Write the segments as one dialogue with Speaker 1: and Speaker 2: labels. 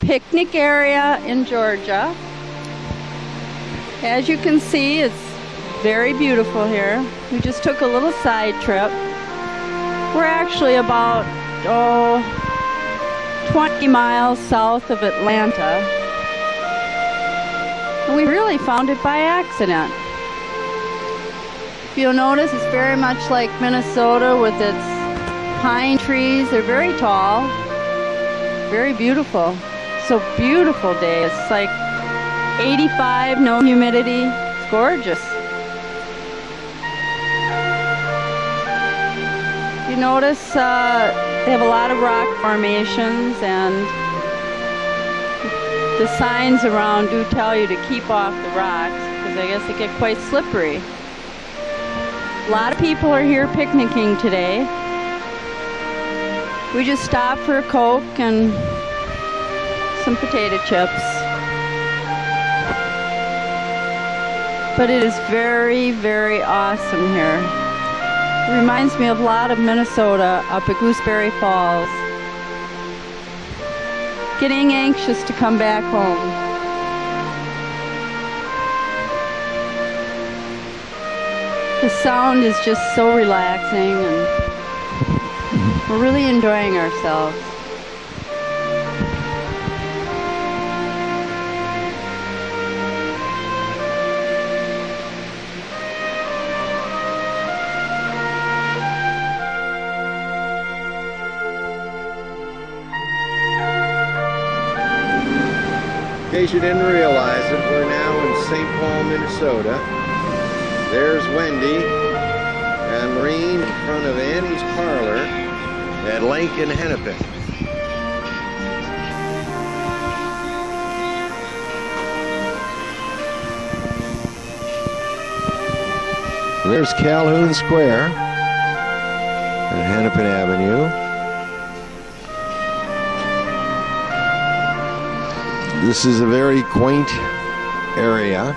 Speaker 1: picnic area in Georgia. As you can see, it's very beautiful here. We just took a little side trip. We're actually about 20 miles south of Atlanta. And we really found it by accident. If you'll notice, it's very much like Minnesota with its pine trees. They're very tall, very beautiful. It's a beautiful day. It's like 85, no humidity. It's gorgeous. You notice they have a lot of rock formations, and the signs around do tell you to keep off the rocks because I guess they get quite slippery. A lot of people are here picnicking today. We just stopped for a Coke and some potato chips. But it is very, very awesome here. It reminds me of a lot of Minnesota up at Gooseberry Falls. Getting anxious to come back home. The sound is just so relaxing, and we're really enjoying ourselves.
Speaker 2: In case you didn't realize it, we're now in St. Paul, Minnesota. There's Wendy and Maureen in front of Annie's Parlor at Lake and Hennepin. There's Calhoun Square at Hennepin Avenue. This is a very quaint area.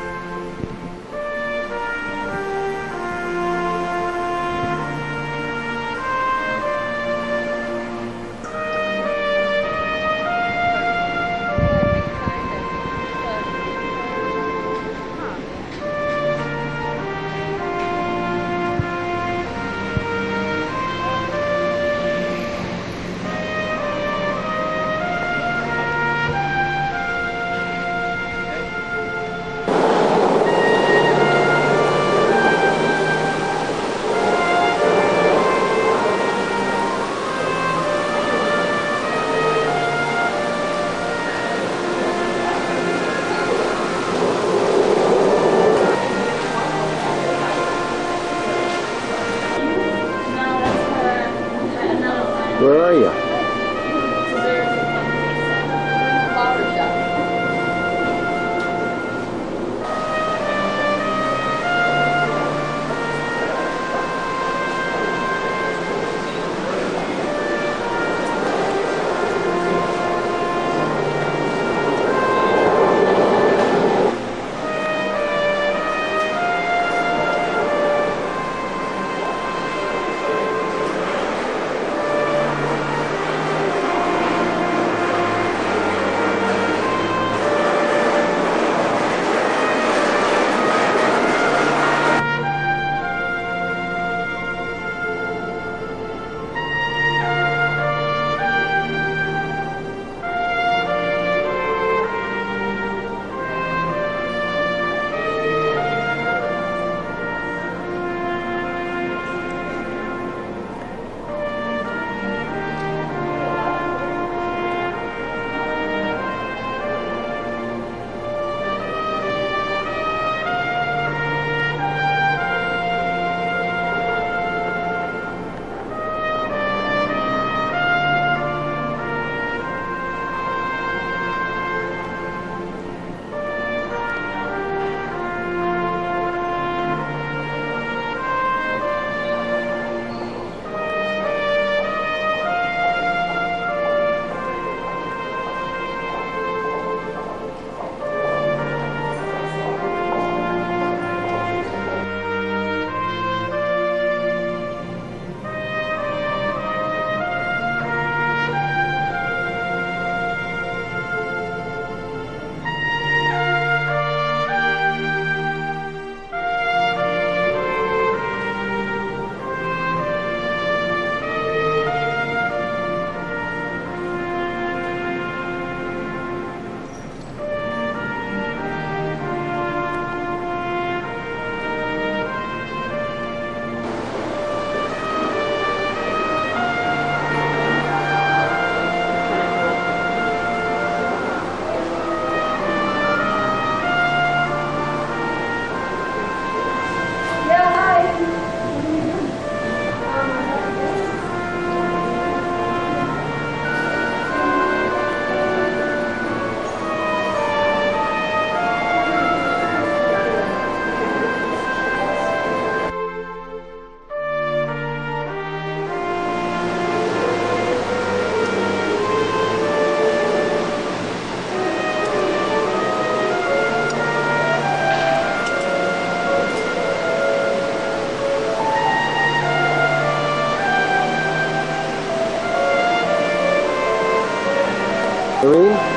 Speaker 2: Lorene?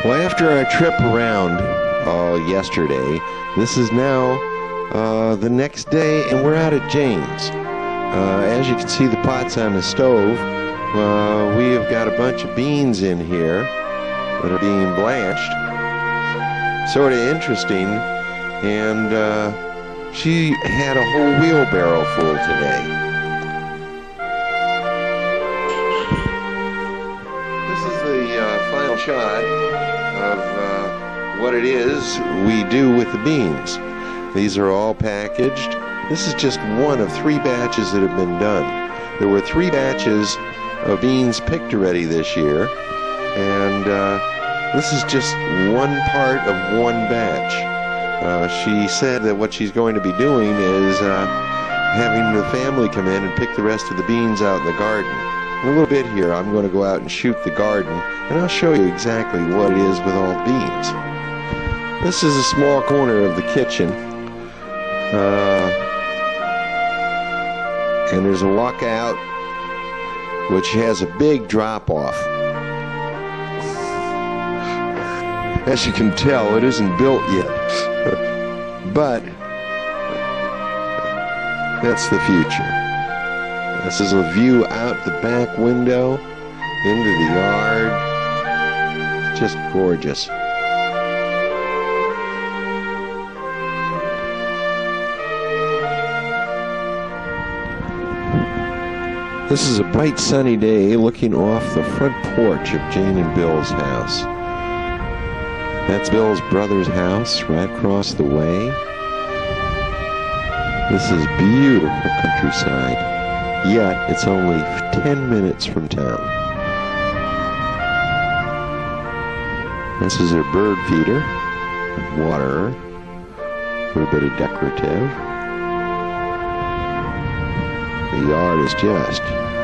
Speaker 2: Well, after our trip around yesterday, this is now the next day, and we're out at Jane's. As you can see, the pot's on the stove. We have got a bunch of beans in here that are being blanched. Sort of interesting, and she had a whole wheelbarrow full today. This is the final shot of what it is we do with the beans. These are all packaged. This is just one of 3 batches that have been done. There were 3 batches of beans picked already this year, and this is just one part of one batch. She said that what she's going to be doing is having the family come in and pick the rest of the beans out in the garden. In a little bit here, I'm going to go out and shoot the garden, and I'll show you exactly what it is with all the beans. This is a small corner of the kitchen, and there's a walkout which has a big drop-off. As you can tell, it isn't built yet, but that's the future. This is a view out the back window into the yard. It's just gorgeous. This is a bright sunny day looking off the front porch of Jane and Bill's house. That's Bill's brother's house right across the way. This is beautiful countryside, yet it's only 10 minutes from town. This is their bird feeder, water, a little bit of decorative. The yard is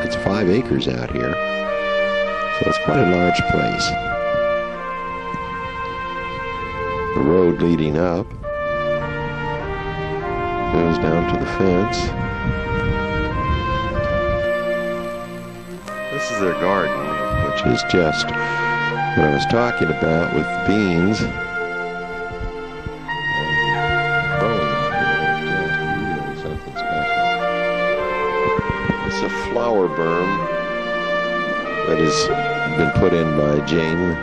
Speaker 2: it's 5 acres out here, so it's quite a large place. The road leading up goes down to the fence. This is their garden, which is just what I was talking about with the beans. Something special. It's a flower berm that has been put in by Jane.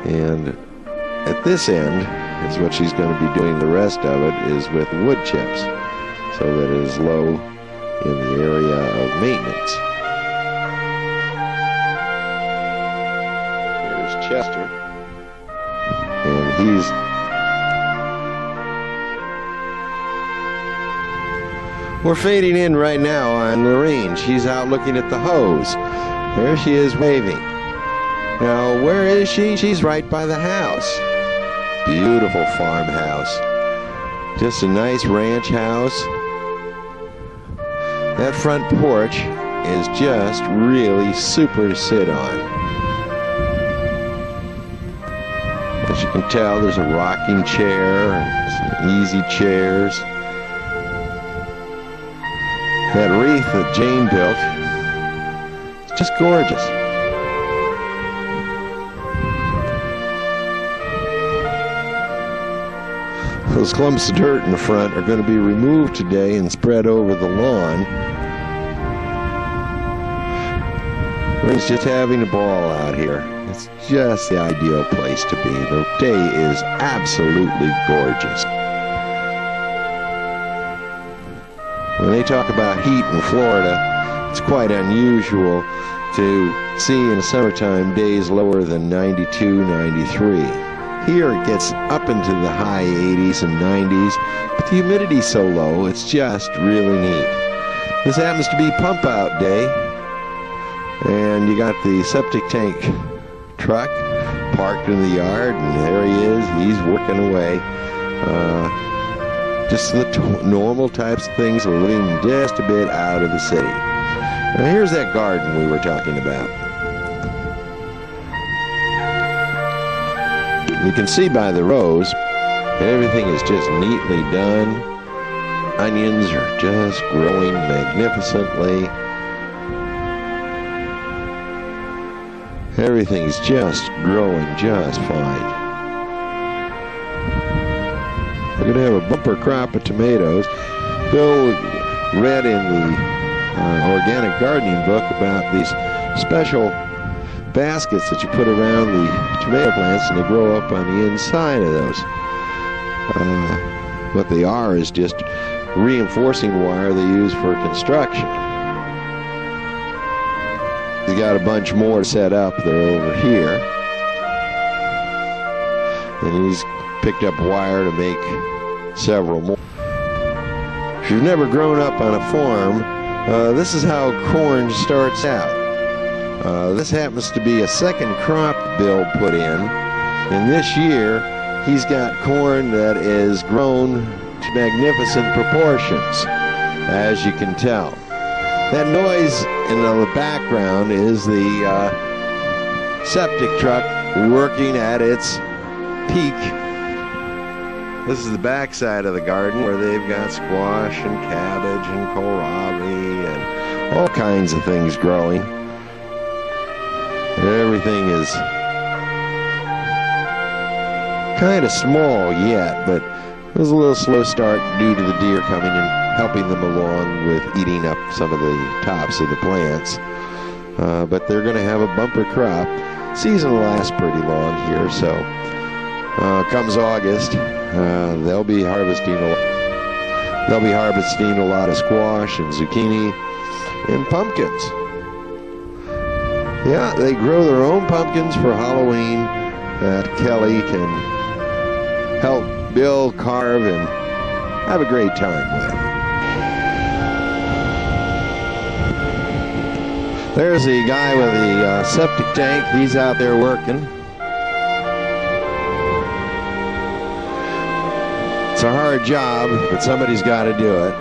Speaker 2: And at this end is what she's going to be doing. The rest of it is with wood chips, so that it is low in the area of maintenance. Here's Chester, and we're fading in right now on Lorene. She's out looking at the hose. There she is waving. Now, where is she? She's right by the house. Beautiful farmhouse. Just a nice ranch house. That front porch is just really super to sit on. As you can tell, there's a rocking chair and some easy chairs. That wreath that Jane built, it's just gorgeous. Those clumps of dirt in the front are going to be removed today and spread over the lawn. It's just having a ball out here. It's just the ideal place to be. The day is absolutely gorgeous. When they talk about heat in Florida, it's quite unusual to see in the summertime days lower than 92, 93. Here it gets up into the high 80s and 90s, but the humidity's so low, it's just really neat. This happens to be pump out day, and you got the septic tank truck parked in the yard, and there he is, he's working away. Just the normal types of things, living just a bit out of the city. Now here's that garden we were talking about. You can see by the rows, everything is just neatly done. Onions are just growing magnificently. Everything's just growing just fine. We're going to have a bumper crop of tomatoes. Bill read in the organic gardening book about these special baskets that you put around the tomato plants, and they grow up on the inside of those. What they are is just reinforcing wire they use for construction. He's got a bunch more set up. They're over here. And he's picked up wire to make several more. If you've never grown up on a farm, this is how corn starts out. This happens to be a second crop Bill put in, and this year he's got corn that is grown to magnificent proportions, as you can tell. That noise in the background is the septic truck working at its peak. This is the back side of the garden where they've got squash and cabbage and kohlrabi and all kinds of things growing. Everything is kind of small yet, but it was a little slow start due to the deer coming and helping them along with eating up some of the tops of the plants. But they're going to have a bumper crop. Season will last pretty long here, so comes August, they'll be harvesting a lot of squash and zucchini and pumpkins. Yeah, they grow their own pumpkins for Halloween that Kelly can help Bill carve and have a great time with. There's the guy with the septic tank. He's out there working. It's a hard job, but somebody's got to do it.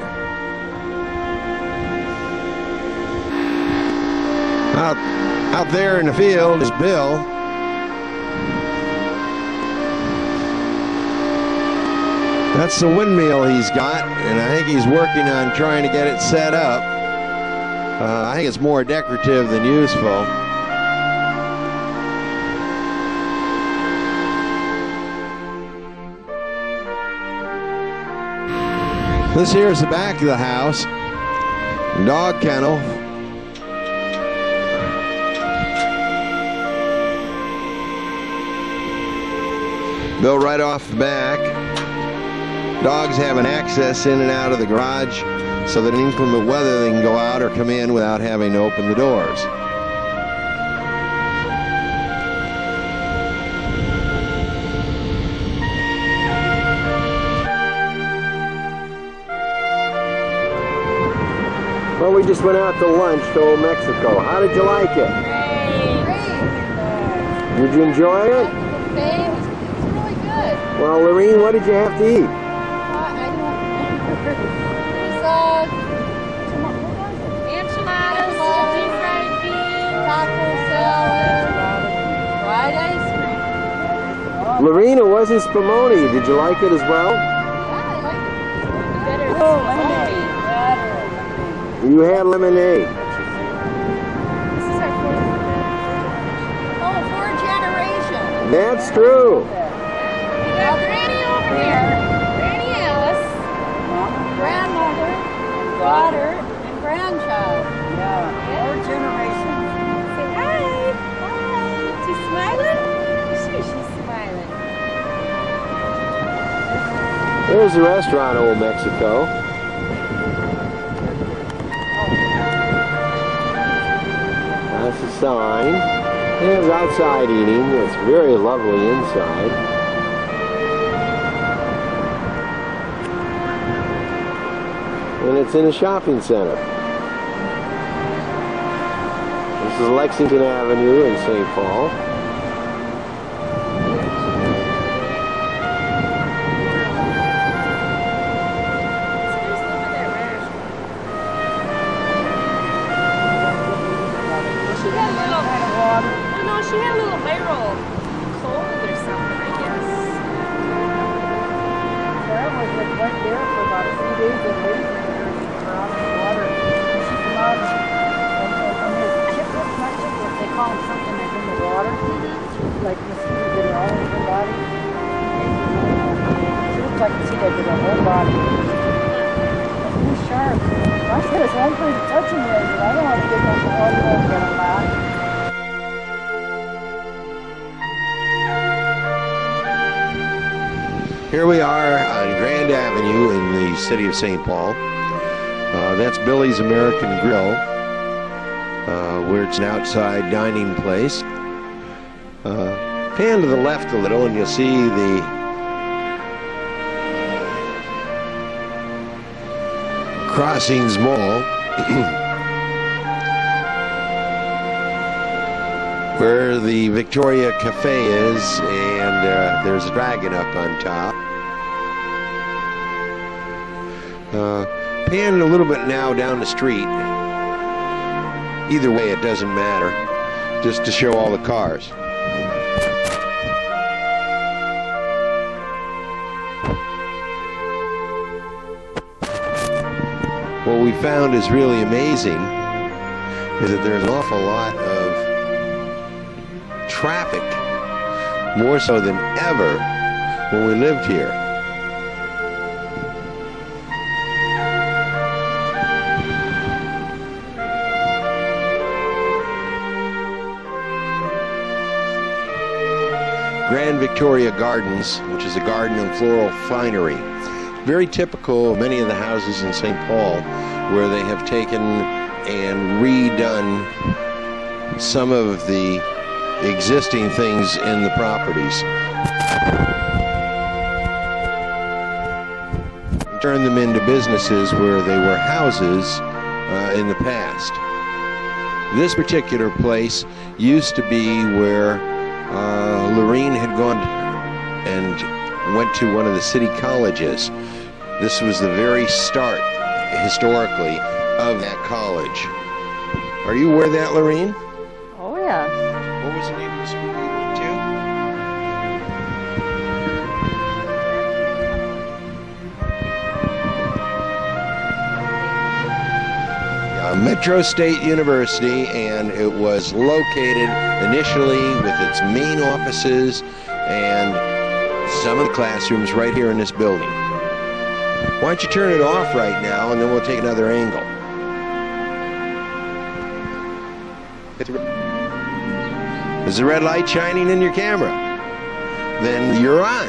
Speaker 2: Out there in the field is Bill. That's the windmill he's got, and I think he's working on trying to get it set up. I think it's more decorative than useful. This here is the back of the house. Dog kennel. Built right off the back. Dogs having access in and out of the garage so that in inclement weather they can go out or come in without having to open the doors. Well, we just went out to lunch to Old Mexico. How did you like it?
Speaker 3: Great.
Speaker 2: Did you enjoy it?
Speaker 1: It's really good.
Speaker 2: Well, Lorene, what did you have to eat?
Speaker 1: I don't remember.
Speaker 3: Enchiladas, deep fried beans,
Speaker 1: Taco salad, fried ice cream.
Speaker 2: Lorene, it wasn't spumoni. Did you like it as well?
Speaker 1: Yeah, I like it.
Speaker 3: better.
Speaker 1: Oh, lemonade.
Speaker 2: You had lemonade.
Speaker 3: This is our
Speaker 1: Oh, 4 generations.
Speaker 2: That's true.
Speaker 3: we got Granny over here. Granny Alice.
Speaker 1: Grandmother, daughter, and grandchild.
Speaker 3: Yeah.
Speaker 1: 4 generations.
Speaker 3: Say hi. Hi. She's smiling? Sure, she's smiling.
Speaker 2: There's the restaurant, Old Mexico. That's a sign. There's outside eating. It's very lovely inside. And it's in a shopping center. This is Lexington Avenue in St. Paul.
Speaker 3: She had a little viral cold or something, I guess.
Speaker 4: Sarah was right there for about a few days and waited for her to come out of the water. She came out and his chicklets, not chicklets, they call them something that's in the water. Like mosquitoes that are all over her body. She looked like a mosquito with her whole body. That's really sharp. I said it's one place to touch him with, but I don't want to get on the water and get him back.
Speaker 2: Here we are on Grand Avenue in the city of St. Paul. That's Billy's American Grill, where it's an outside dining place. Pan to the left a little and you'll see the Crossings Mall, where the Victoria Cafe is, and there's a dragon up on top. Pan a little bit now down the street. Either way, it doesn't matter, just to show all the cars. What we found is really amazing is that there's an awful lot of traffic, more so than ever when we lived here. Grand Victoria Gardens, which is a garden and floral finery. Very typical of many of the houses in St. Paul, where they have taken and redone some of the existing things in the properties. Turned them into businesses where they were houses in the past. This particular place used to be where Lorene had gone and went to one of the city colleges. This was the very start, historically, of that college. Are you aware of that, Lorene?
Speaker 1: Oh, yeah.
Speaker 2: What was the name of the school you went to? Metro State University, and it was located initially with its main offices and some of the classrooms right here in this building. Why don't you turn it off right now and then we'll take another angle. Is the red light shining in your camera? Then you're on,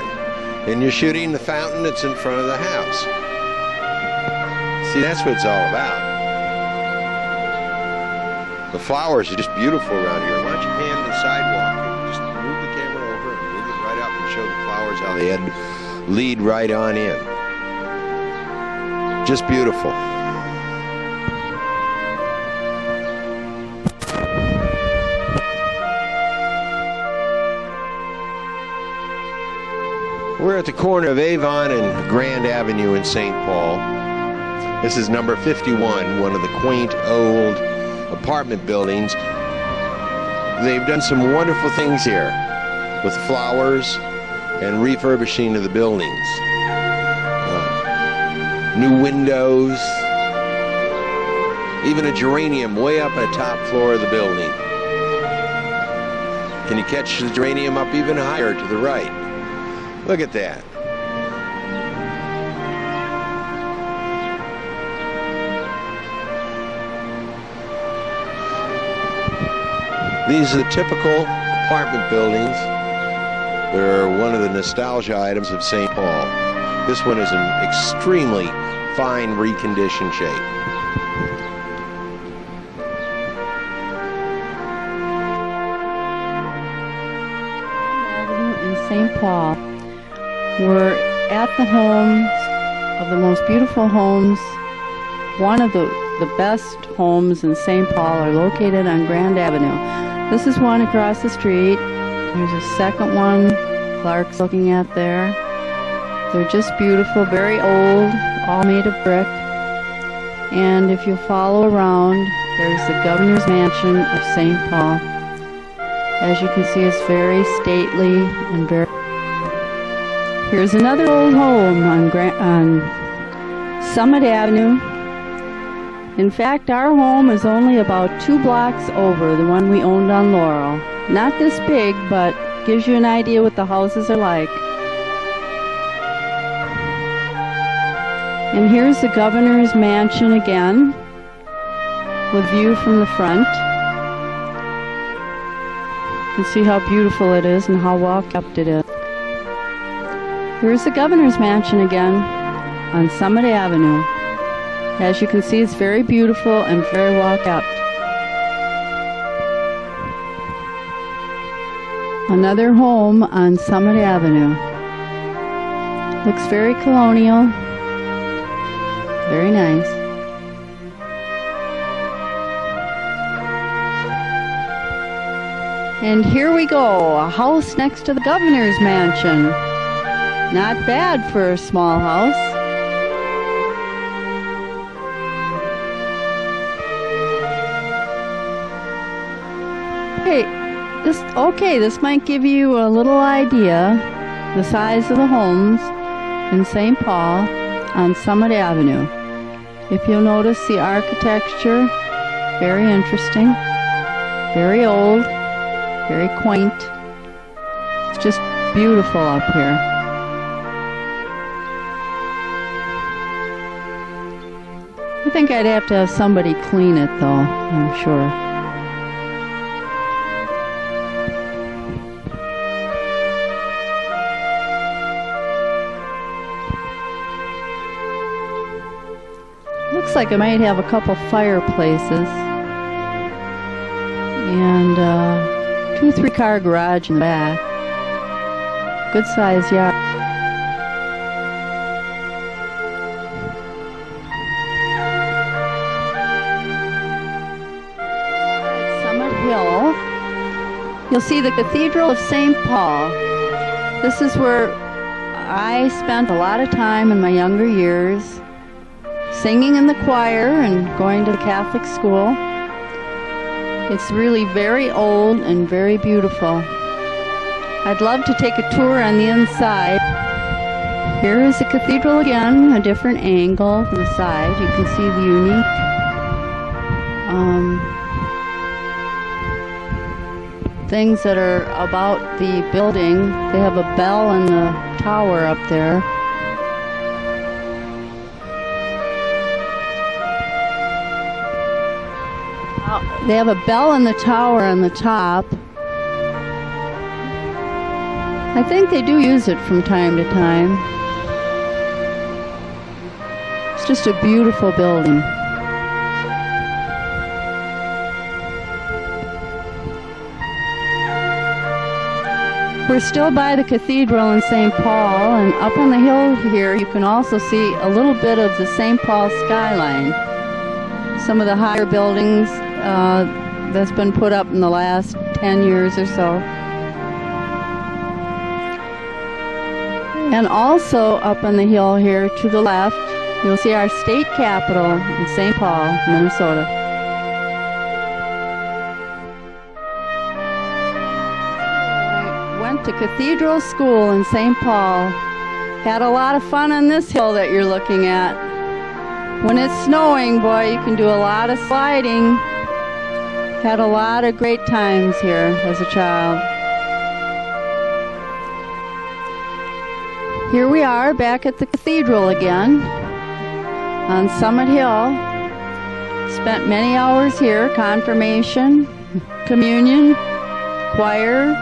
Speaker 2: and you're shooting the fountain that's in front of the house. See, that's what it's all about. The flowers are just beautiful around here. Why don't you pan to the sidewalk and just move the camera over and move it right up and show the flowers how they lead right on in. Just beautiful. We're at the corner of Avon and Grand Avenue in St. Paul. This is number 51, one of the quaint old apartment buildings. They've done some wonderful things here with flowers and refurbishing of the buildings. New windows, even a geranium way up on the top floor of the building. Can you catch the geranium up even higher to the right? Look at that. These are the typical apartment buildings. They're one of the nostalgia items of St. Paul. This one is in extremely fine reconditioned shape.
Speaker 1: In St. Paul, we're at the homes of the most beautiful homes. One of the best homes in St. Paul are located on Grand Avenue. This is one across the street. There's a second one Clark's looking at there. They're just beautiful, very old, all made of brick. And if you follow around, there's the Governor's Mansion of St. Paul. As you can see, it's very stately and very... Here's another old home on Summit Avenue. In fact, our home is only about 2 blocks over the one we owned on Laurel. Not this big, but gives you an idea what the houses are like. And here's the Governor's Mansion again, with view from the front. You can see how beautiful it is and how well kept it is. Here's the Governor's Mansion again on Summit Avenue. As you can see, it's very beautiful and very well kept. Another home on Summit Avenue. Looks very colonial. Very nice. And here we go, a house next to the Governor's Mansion. Not bad for a small house. This might give you a little idea the size of the homes in St. Paul on Summit Avenue. If you'll notice the architecture, very interesting, very old, very quaint. It's just beautiful up here. I think I'd have to have somebody clean it though, I'm sure. Looks like it might have a couple fireplaces and 2-3 car garage in the back. Good size yard. At Summit Hill, you'll see the Cathedral of St. Paul. This is where I spent a lot of time in my younger years, singing in the choir and going to the Catholic school. It's really very old and very beautiful. I'd love to take a tour on the inside. Here is the cathedral again, a different angle from the side. You can see the unique things that are about the building. They have a bell in the tower up there. They have a bell in the tower on the top. I think they do use it from time to time. It's just a beautiful building. We're still by the cathedral in St. Paul, and up on the hill here you can also see a little bit of the St. Paul skyline. Some of the higher buildings that's been put up in the last 10 years or so. And also up on the hill here to the left, you'll see our state capitol in St. Paul, Minnesota. I went to Cathedral School in St. Paul. Had a lot of fun on this hill that you're looking at. When it's snowing, boy, you can do a lot of sliding. Had a lot of great times here as a child. Here we are back at the cathedral again on Summit Hill. Spent many hours here, confirmation, communion, choir,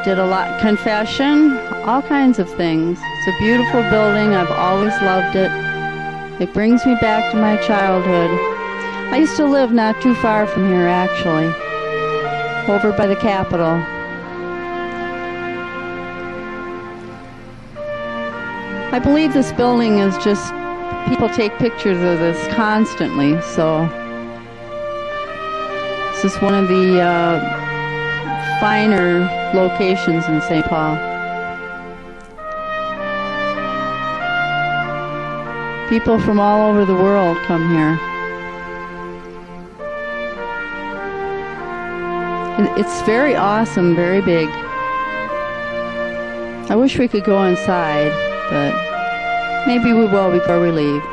Speaker 1: did a lot, confession, all kinds of things. It's a beautiful building. I've always loved it. It brings me back to my childhood. I used to live not too far from here, actually, over by the Capitol. I believe this building is just, people take pictures of this constantly, so this is one of the finer locations in St. Paul. People from all over the world come here. It's very awesome, very big. I wish we could go inside, but maybe we will before we leave.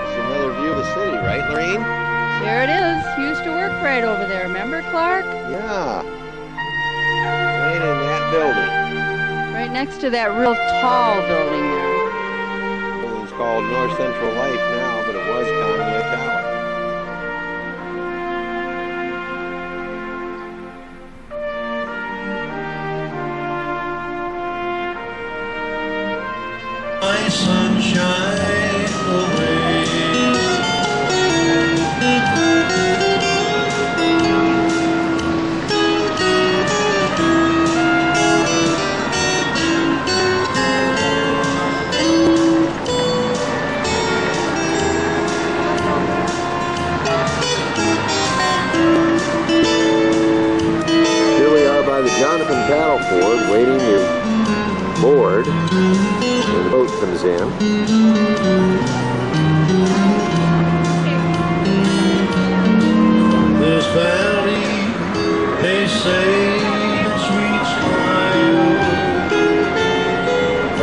Speaker 2: It's another view of the city, right, Lorraine?
Speaker 1: There it is. Used to work right over there. Remember, Clark?
Speaker 2: Yeah. Right in that building.
Speaker 1: Right next to that real tall building there.
Speaker 2: The building's called North Central Life now, but it was Conway Tower.
Speaker 5: My sunshine away.
Speaker 2: Here we are by the Jonathan Paddle Ford, waiting to board when the boat comes in.
Speaker 5: This valley, they say, sweet smile,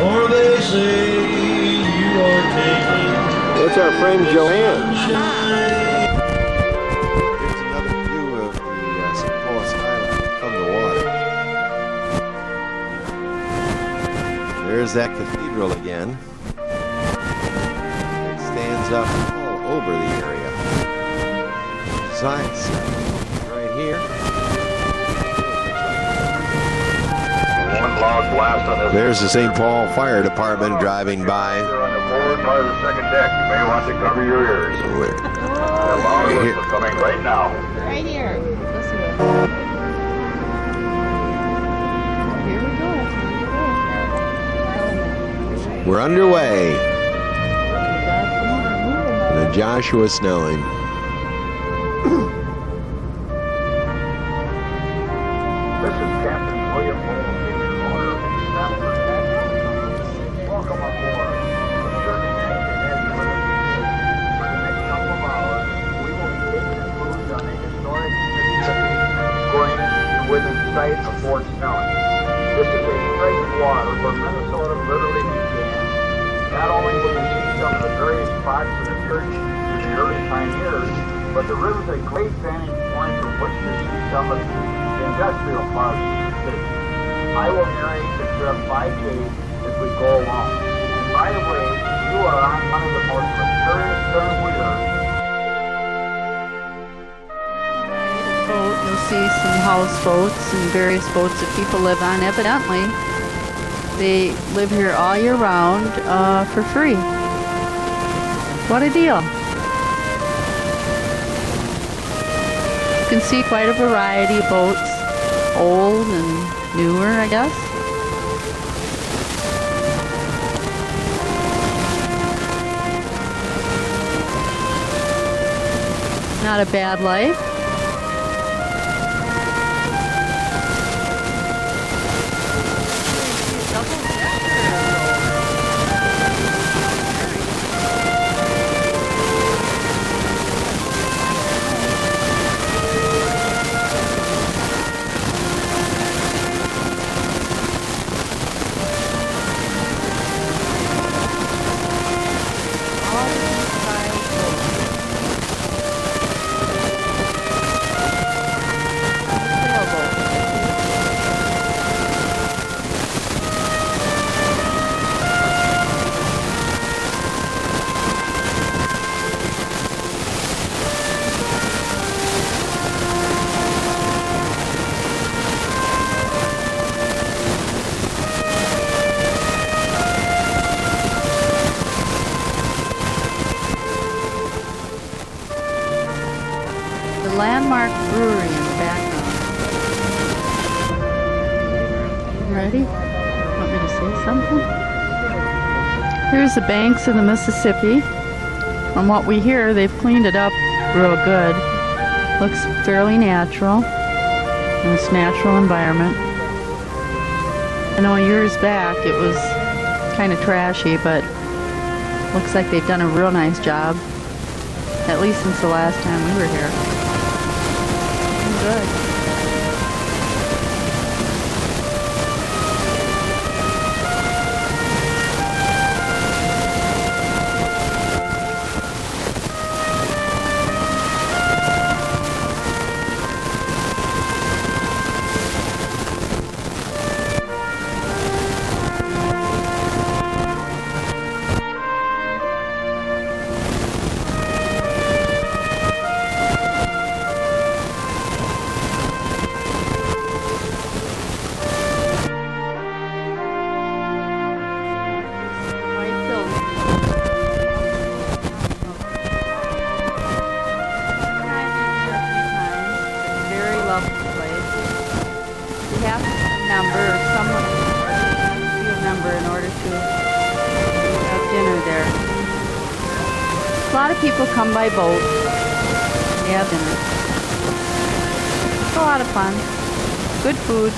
Speaker 5: or they say you are taking.
Speaker 2: That's our friend Joanne.
Speaker 5: Shine.
Speaker 2: Here's another view of the St. Paul skyline from the water. There's that cathedral again. It stands up all over the area. Science right here.
Speaker 6: One log blast on this.
Speaker 2: There's the St. Paul Fire Department driving by.
Speaker 6: You're on the forward part of the second deck. You may want to cover your ears. The log
Speaker 2: Here.
Speaker 6: is coming right now.
Speaker 1: Right here. Listen to it. Here we go.
Speaker 2: We're underway. The Joshua Snelling.
Speaker 6: This is Captain William Holmes, owner of the Stanford National. Welcome aboard. We're certainly thank you to have you with us. For the next couple of hours, we will be taking a cruise on a historic Mississippi going within sight of Fort Snelling. This is a stretch of water where Minnesota literally began. Not only will you see some of the various spots of the church to the early pioneers, but the river's a great vantage point from which to see some of the industrial parts of the city. I will narrate the trip by Jay as we go along. And by the way, you are on one of the most luxurious terms we earn.
Speaker 1: Boat, you'll see some houseboats and various boats that people live on. Evidently, they live here all year round for free. What a deal. You can see quite a variety of boats, old and newer, I guess. not a bad life. Landmark Brewery in the background. Ready? Want me to say something? Here's the banks of the Mississippi. From what we hear, they've cleaned it up real good. Looks fairly natural. Nice natural environment. I know years back it was kind of trashy, but looks like they've done a real nice job. At least since the last time we were here. Good. A lot of people come by boat. They have dinner. It's a lot of fun. Good food.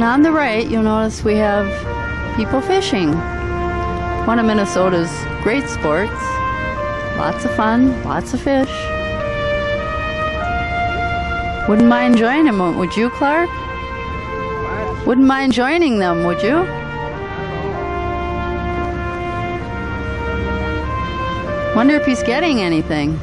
Speaker 1: And on the right, you'll notice we have people fishing. One of Minnesota's great sports. Lots of fun, lots of fish. Wouldn't mind joining them, would you, Clark? Wouldn't mind joining them, would you? Wonder if he's getting anything.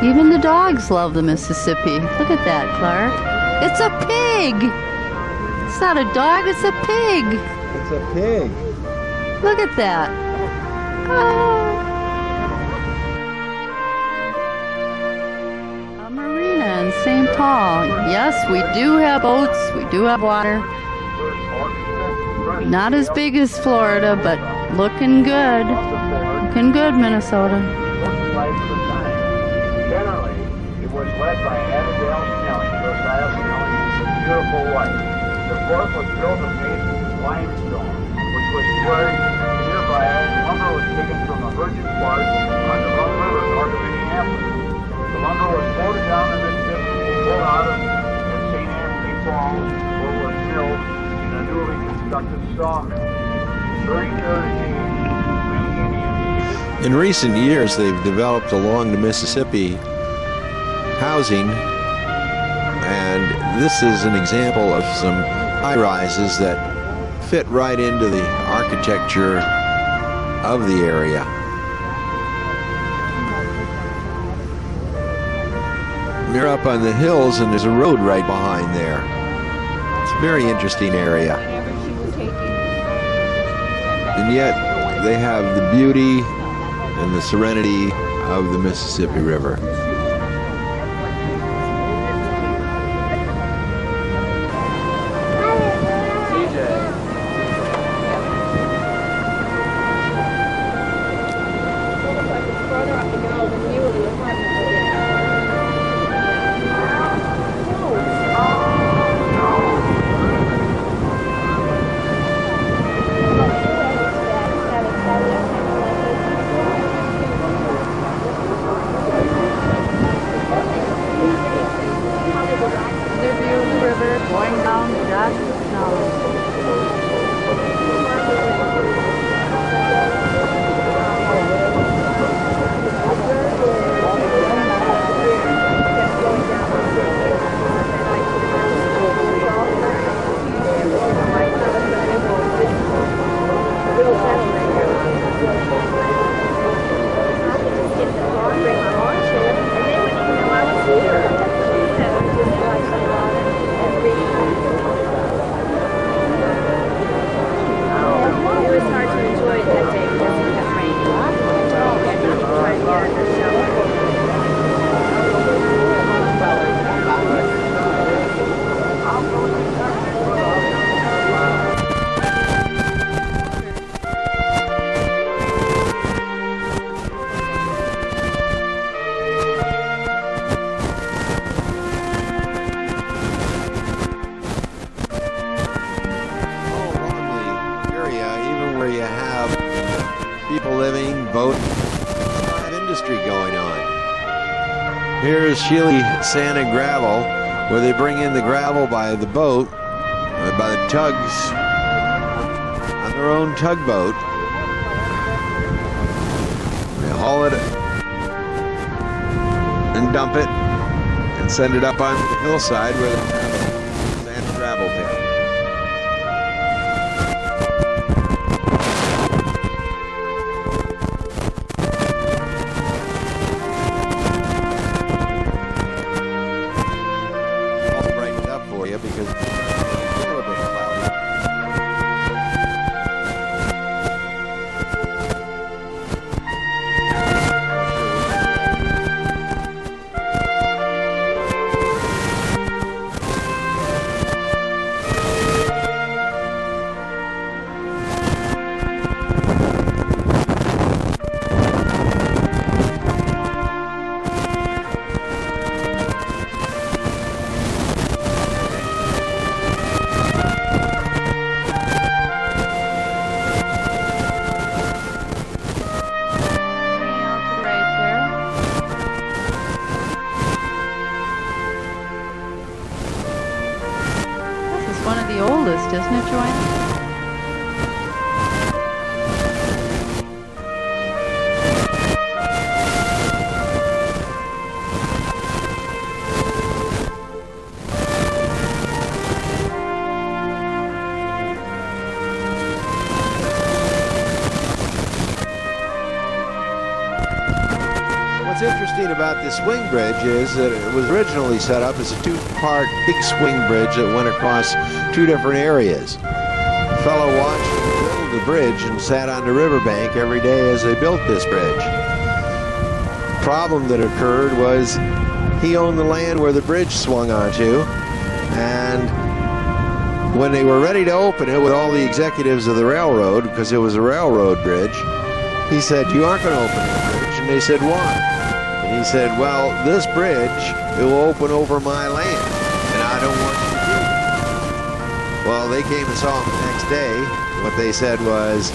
Speaker 1: Even the dogs love the Mississippi. Look at that, Clark. It's a pig. It's not a dog, it's a pig.
Speaker 2: It's a pig.
Speaker 1: Look at that. Oh. A marina in St. Paul. Yes, we do have boats. We do have water. Not as big as Florida, but looking good. Looking good, Minnesota.
Speaker 6: Generally, it was led by Abigail Snelling, Josiah Snelling, beautiful wife. The fort was built of mason's limestone, which was quarried nearby. Lumber was taken from a virgin port on the Rum River north of Minneapolis. The lumber was floated down the Mississippi and pulled out of St. Anthony Falls, where it was milled in a newly constructed sawmill. During the early days, many Indians.
Speaker 2: In recent years, they've developed along the Mississippi housing, and this is an example of some high-rises that fit right into the architecture of the area. They're up on the hills, and there's a road right behind there. It's a very interesting area. And yet, they have the beauty and the serenity of the Mississippi River. Here's Sheely Sand and Gravel, where they bring in the gravel by the boat, by the tugs, on their own tugboat. They haul it and dump it and send it up on the hillside where they have a sand and gravel pit. Because it's a little bit cloudy.
Speaker 1: One of the oldest, isn't it, Joanne?
Speaker 2: what's interesting about this swing bridge is that it was originally set up as a two-part big swing bridge that went across two different areas. A fellow watched them build the bridge and sat on the riverbank every day as they built this bridge. The problem that occurred was he owned the land where the bridge swung onto, and when they were ready to open it with all the executives of the railroad, because it was a railroad bridge, he said, "You aren't going to open that bridge." And they said, "Why?" And he said, "Well, this bridge, it will open over my land, and I don't want you to do it." Well, they came and saw him the next day. What they said was,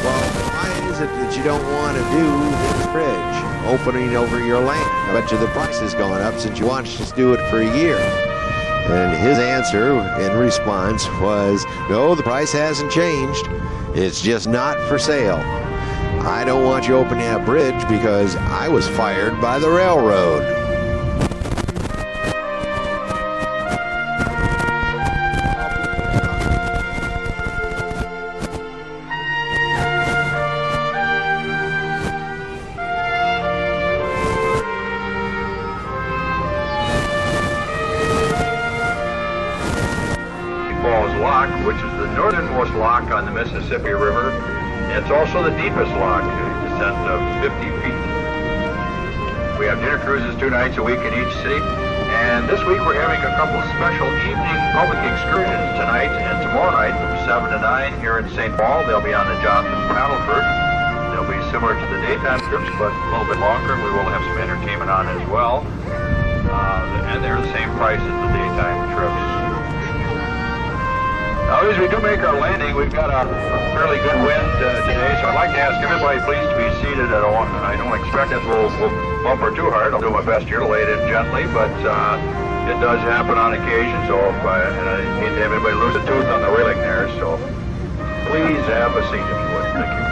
Speaker 2: "Well, why is it that you don't want to do this bridge opening over your land? I bet you the price has gone up since you watched us do it for a year." And his answer in response was, "No, the price hasn't changed. It's just not for sale. I don't want you opening that bridge because I was fired by the railroad."
Speaker 6: Falls Lock, which is the northernmost lock on the Mississippi River. It's also the deepest lock, a descent of 50 feet. We have dinner cruises 2 nights a week in each city, and this week we're having a couple special evening public excursions tonight and tomorrow night from 7 to 9 here in St. Paul. They'll be on the Johnson Paddleford. They'll be similar to the daytime trips, but a little bit longer. We will have some entertainment on as well, and they're the same price as the daytime trips. Now, as we do make our landing, we've got a fairly good wind today, so I'd like to ask everybody please to be seated. I don't expect that we'll bump her too hard. I'll do my best here to lay it in gently, but it does happen on occasion, so and I hate to have anybody lose a tooth on the railing there, so please have a seat if you would. Thank you.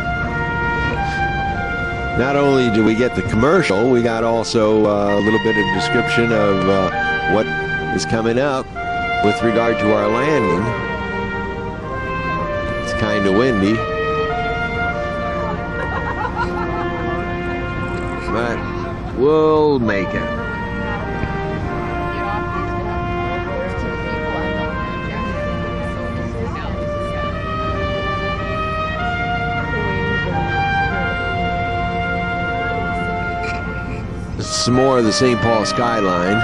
Speaker 2: Not only do we get the commercial, we got also a little bit of description of what is coming up with regard to our landing. Kind of windy, but we'll make it. Some more of the St. Paul skyline.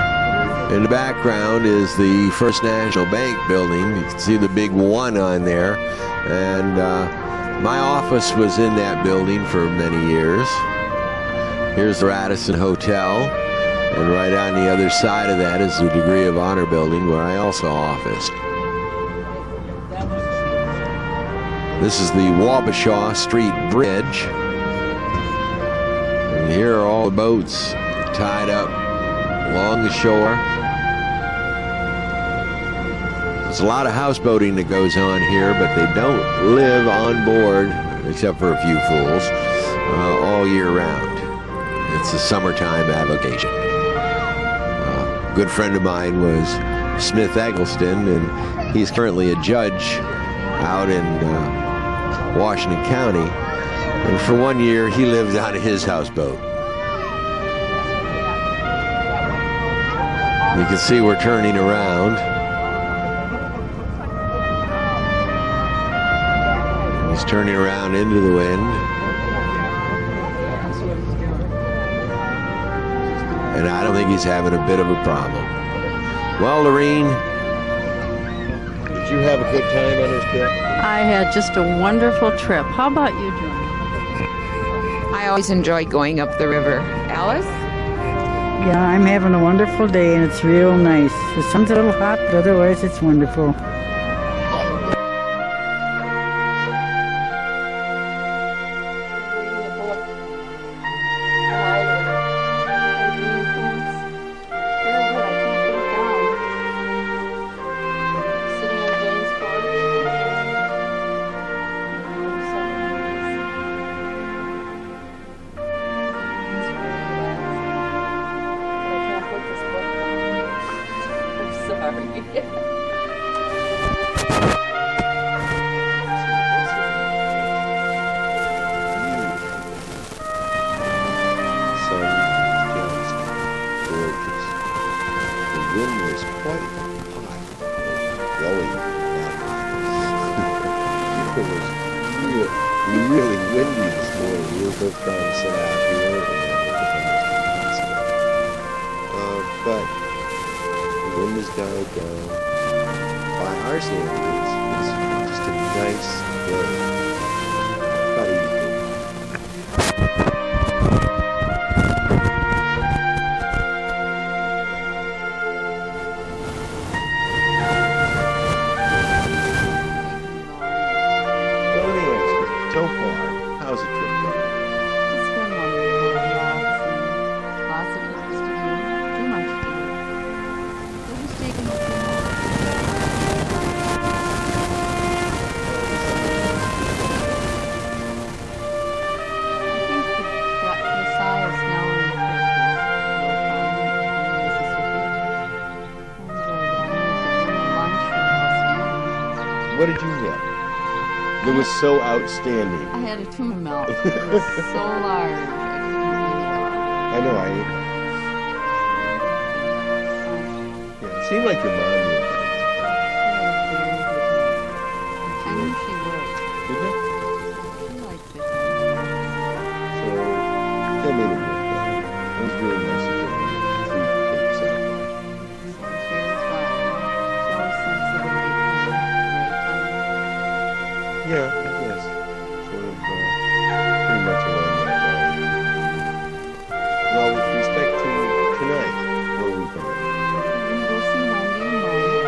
Speaker 2: In the background is the First National Bank building. You can see the big 1 on there. And my office was in that building for many years. Here's the Radisson Hotel. And right on the other side of that is the Degree of Honor building where I also officed. This is the Wabasha Street Bridge. And here are all the boats tied up along the shore. There's a lot of houseboating that goes on here, but they don't live on board, except for a few fools, all year round. It's a summertime avocation. A good friend of mine was Smith Eggleston, and he's currently a judge out in Washington County. And for 1 year, he lived on his houseboat. You can see we're turning around. He's turning around into the wind. And I don't think he's having a bit of a problem. Well, Lorene, did you have a good time on this trip?
Speaker 1: I had just a wonderful trip. How about you, Joan?
Speaker 7: I always enjoy going up the river. Alice?
Speaker 4: Yeah, I'm having a wonderful day, and it's real nice. The sun's a little hot, but otherwise it's wonderful.
Speaker 2: windy this morning. We were both trying to sit out here, and it was almost impossible. But the wind has died down. By our standards, it's just a nice day. About evening. Well, let me ask you, so far, how's the trip going?
Speaker 1: It's been wonderful. Lots of things to do. Too much to do. We're just taking it slow. I think the sigh of snow in the trip was real fun in Mississippi. I enjoyed that. The lunch was outstanding.
Speaker 2: What did you get? It was so outstanding.
Speaker 1: I had a tuna melt. It was so large. I couldn't believe
Speaker 2: I know, I ate that. Yeah, it seemed like your mom would like it.
Speaker 1: I knew she would.
Speaker 2: Did you?
Speaker 1: She likes it.
Speaker 2: So, that made it worthwhile. It was really nice of you to take us out there.
Speaker 1: It was very fun. She always thinks of the right thing, the right time.
Speaker 2: Yeah, I guess. Sort of, pretty much along that line. Well, with respect to tonight, where are we going?
Speaker 1: We're gonna go see Wendy and Mike. We'll get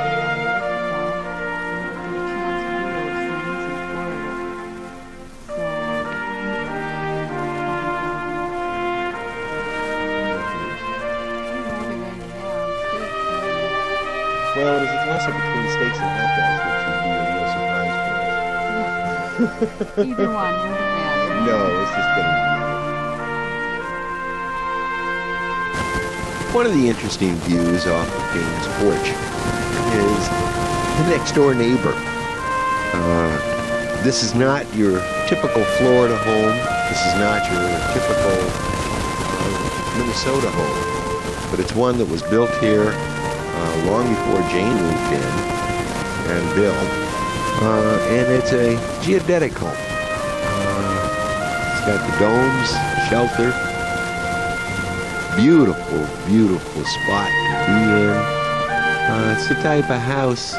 Speaker 1: a chance to do those things in Florida. So,
Speaker 2: Well, it was a toss-up between steaks and hot dogs, which would be a real surprise for us.
Speaker 1: either one wouldn't matter.
Speaker 2: No, it's just gonna be. One of the interesting views off of Jane's porch is the next door neighbor. This is not your typical Florida home. This is not your typical Minnesota home. But it's one that was built here long before Jane moved in, and Bill. And it's a geodetic home. It's got the domes, shelter. Beautiful, beautiful spot to be in. It's the type of house.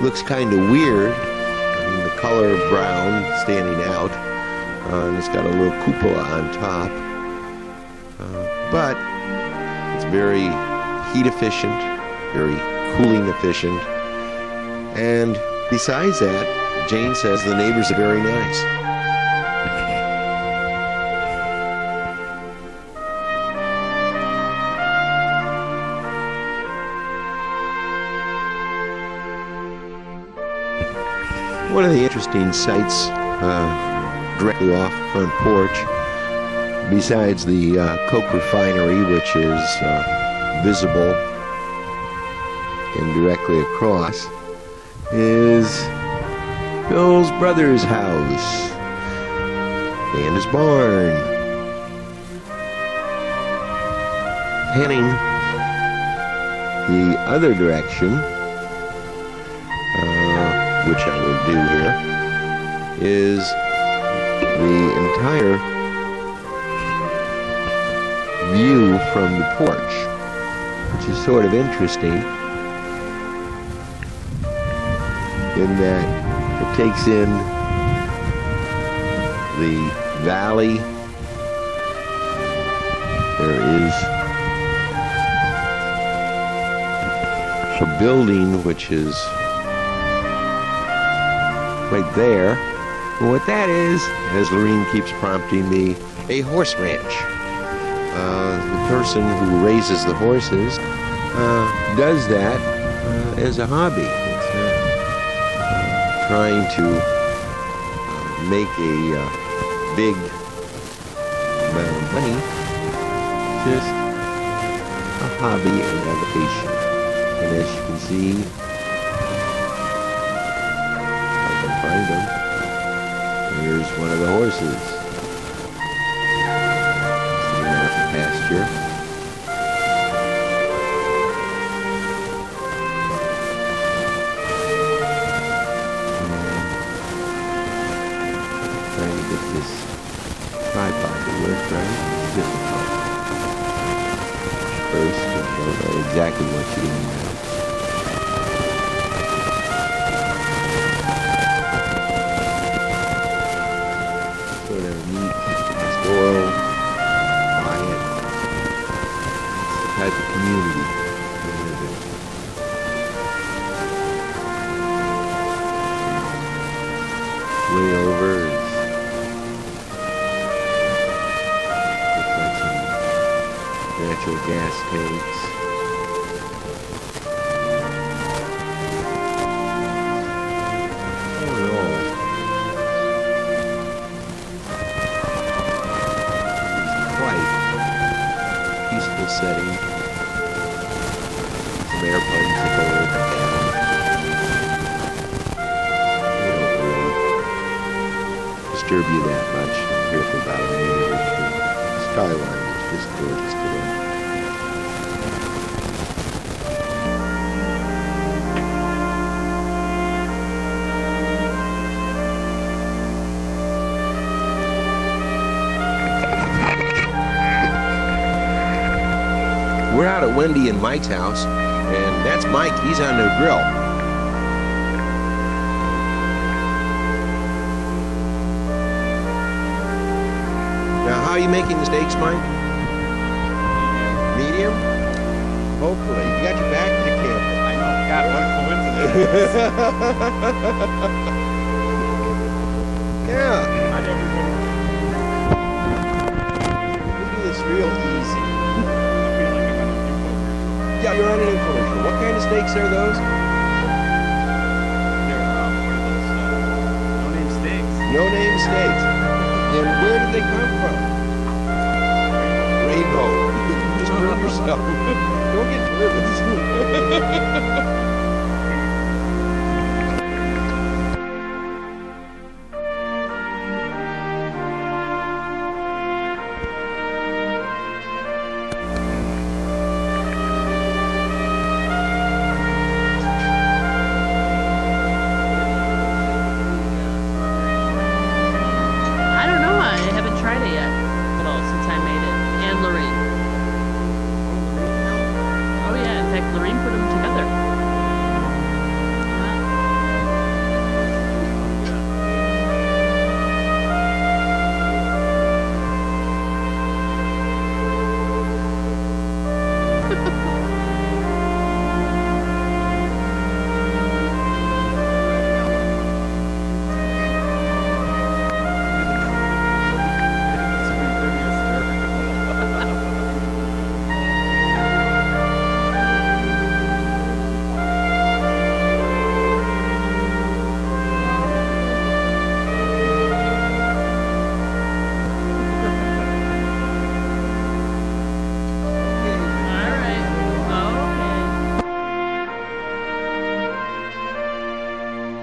Speaker 2: Looks kind of weird. I mean, the color of brown standing out. And it's got a little cupola on top. But it's very heat efficient, very cooling efficient. And besides that, Jane says the neighbors are very nice. One of the interesting sights directly off the front porch, besides the Coke refinery, which is visible and directly across, is Bill's brother's house and his barn. Heading the other direction, which I will do here, is the entire view from the porch, which is sort of interesting in that it takes in the valley. There is a building which is right there. And what that is, as Lorene keeps prompting me, a horse ranch. The person who raises the horses does that as a hobby. It's trying to make a big amount of money. Just a hobby and avocation. And as you can see, I can find them. Here's one of the horses. Sitting out in pasture. trying to get this tripod to work right is difficult. First, you don't know exactly what you're doing now. Sort of neat, spoil, quiet. It's the type of community we live in. Way over is looks like some natural gas tanks. All in all, it's quite peaceful setting. Some airplanes that go over down. Disturb you that much. I'm here for about a minute or two. The skyline is just gorgeous today. We're out at Wendy and Mike's house, and that's Mike. He's on the grill. Now, how are you making the steaks, Mike? Medium? Hopefully. You got your back to the camera.
Speaker 5: I know. God, what a coincidence.
Speaker 2: Yeah.
Speaker 5: I never did.
Speaker 2: We do this real easy.
Speaker 5: I feel like I'm on a commercial.
Speaker 2: Yeah, you're on an infomercial. What kind of steaks are those?
Speaker 5: They're, what are those, no-name steaks.
Speaker 2: No-name steaks. And where did they come from? Rainbow. Just prove yourself. Don't get nervous.
Speaker 3: I don't know. I haven't tried it yet. Well, since I made it. And Lorene. Oh yeah. In fact, Lorene put them together.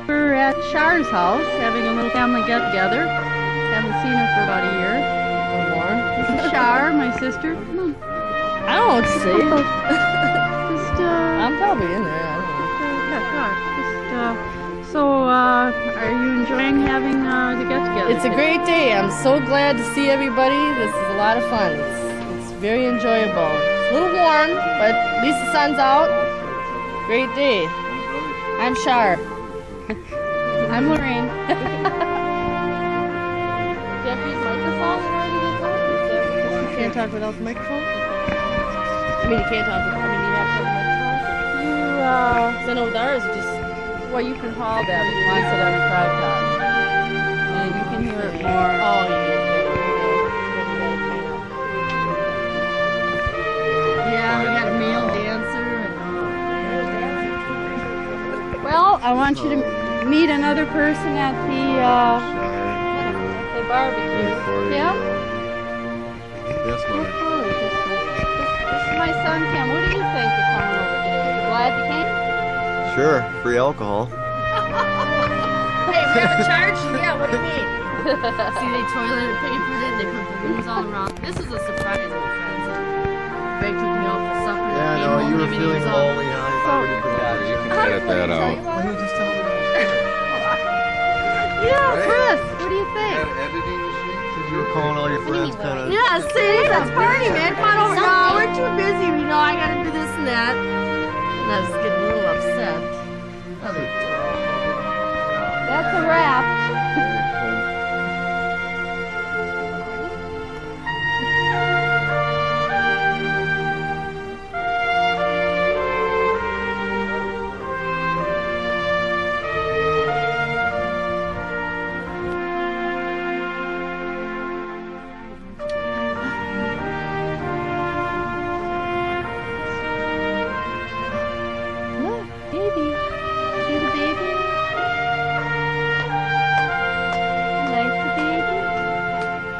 Speaker 1: We're at Char's house having a little family get together. Haven't seen her for about a year.
Speaker 4: No more.
Speaker 1: This is Char, my sister. Come on.
Speaker 4: I don't know what to say.
Speaker 1: Just,
Speaker 4: I'm probably in there. I don't know.
Speaker 1: yeah, Char. Are you enjoying having the get together?
Speaker 4: It's a great day. I'm so glad to see everybody. This is a lot of fun. It's very enjoyable. It's a little warm, but at least the sun's out. Great day. I'm Char.
Speaker 1: I'm Lorraine.
Speaker 4: Do you have to use microphone in order to get talk? You can't talk without the microphone? I mean, you can't talk without, you have to have the microphone? Because I know with ours, it just,
Speaker 1: Well, you can haul that if you want it on a tripod. And you can hear it more.
Speaker 4: oh, you need
Speaker 1: Yeah, we got a male dancer. Well, I want you to meet another person at the barbecue. Yeah?
Speaker 2: Yes, Mike.
Speaker 1: This is my son, Kim. What do you think of coming over today? You glad you came?
Speaker 8: Sure, free alcohol.
Speaker 4: Hey, we have a charge? Yeah, what do you mean? See, they toilet papered it, they put balloons all around. This is a surprise, my friends. Greg took me out for supper.
Speaker 8: Yeah, I
Speaker 4: came
Speaker 8: know,
Speaker 4: home,
Speaker 8: you were
Speaker 4: everything
Speaker 8: feeling
Speaker 4: was all-
Speaker 8: lonely, huh? You thought we did that.
Speaker 2: You can edit that out.
Speaker 8: Well, he just told me.
Speaker 1: Yeah, Chris, what do you
Speaker 3: thing.
Speaker 2: Editing machine?
Speaker 8: You were calling all your friends kind of.
Speaker 3: Yeah, see, that's party, man. Come on over. No, we're too busy. You know, I gotta do this and that. And I was getting a little upset.
Speaker 1: That's a wrap. Look, baby. See the baby? Like the baby?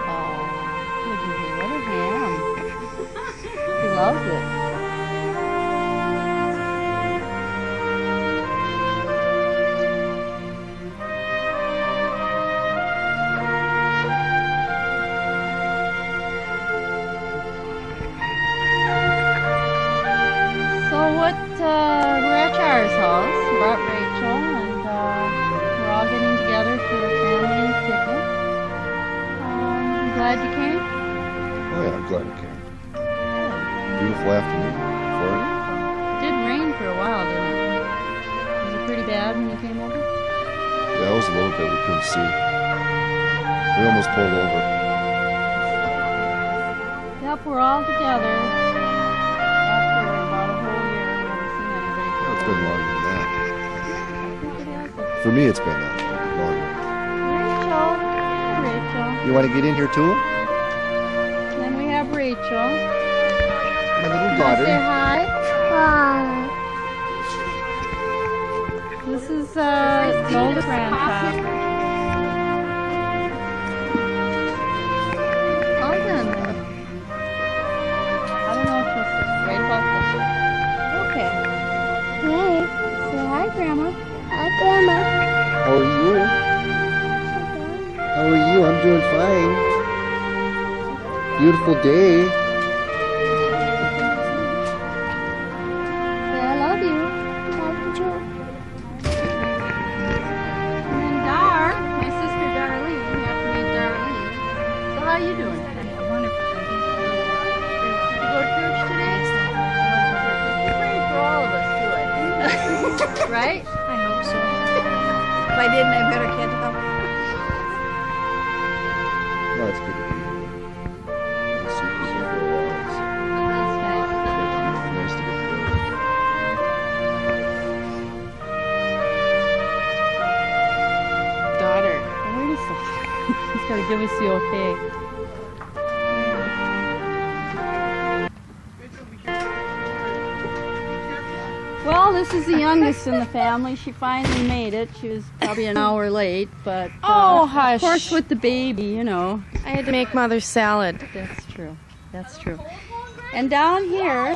Speaker 1: Oh, look at him. What a ham. He loves it. So what, we're at Char's house, brought Rachel, and we're all getting together for a family picnic. You glad you came?
Speaker 9: Oh yeah, I'm glad I came. Beautiful afternoon for it.
Speaker 1: It did rain for a while, didn't it? Was it pretty bad when you came over?
Speaker 9: Yeah, it was a little bit. We couldn't see. We almost pulled over.
Speaker 1: Yep, we're all together. After about a whole year, we haven't seen anybody for a
Speaker 9: It's been
Speaker 1: while.
Speaker 9: longer than that.
Speaker 1: I think it has.
Speaker 9: For me, it's been that longer.
Speaker 1: Rachel. Hi, Rachel.
Speaker 9: You want to get in here too?
Speaker 1: Then we have Rachel.
Speaker 9: My little
Speaker 1: Say
Speaker 9: daughter.
Speaker 1: hi. This is the oldest grandchild. Alden. I don't know if she'll sit right about this way. Okay. Hey. Say hi, Grandma. Hi, Grandma.
Speaker 9: How are you? How are you? I'm doing fine. Beautiful day.
Speaker 1: Say I love you. Love you too. And then Dar, my sister Darlene. You have to meet Darlene. So how you doing today? Wonderful. Did you go to church today? You prayed for all of us too, I think. Right?
Speaker 3: I hope so. If I didn't, I better catch up.
Speaker 9: No, it's good to be here. I'll see you for a while.
Speaker 1: That's nice.
Speaker 9: It's nice to get together.
Speaker 1: Daughter. Wait a second. He's got to give us the okay. Well, this is the youngest in the family. She finally made it. She was probably an hour late, but
Speaker 3: Oh, hush.
Speaker 1: of course with the baby, you know.
Speaker 3: I had to make mother's salad.
Speaker 1: That's true. That's true. And down here,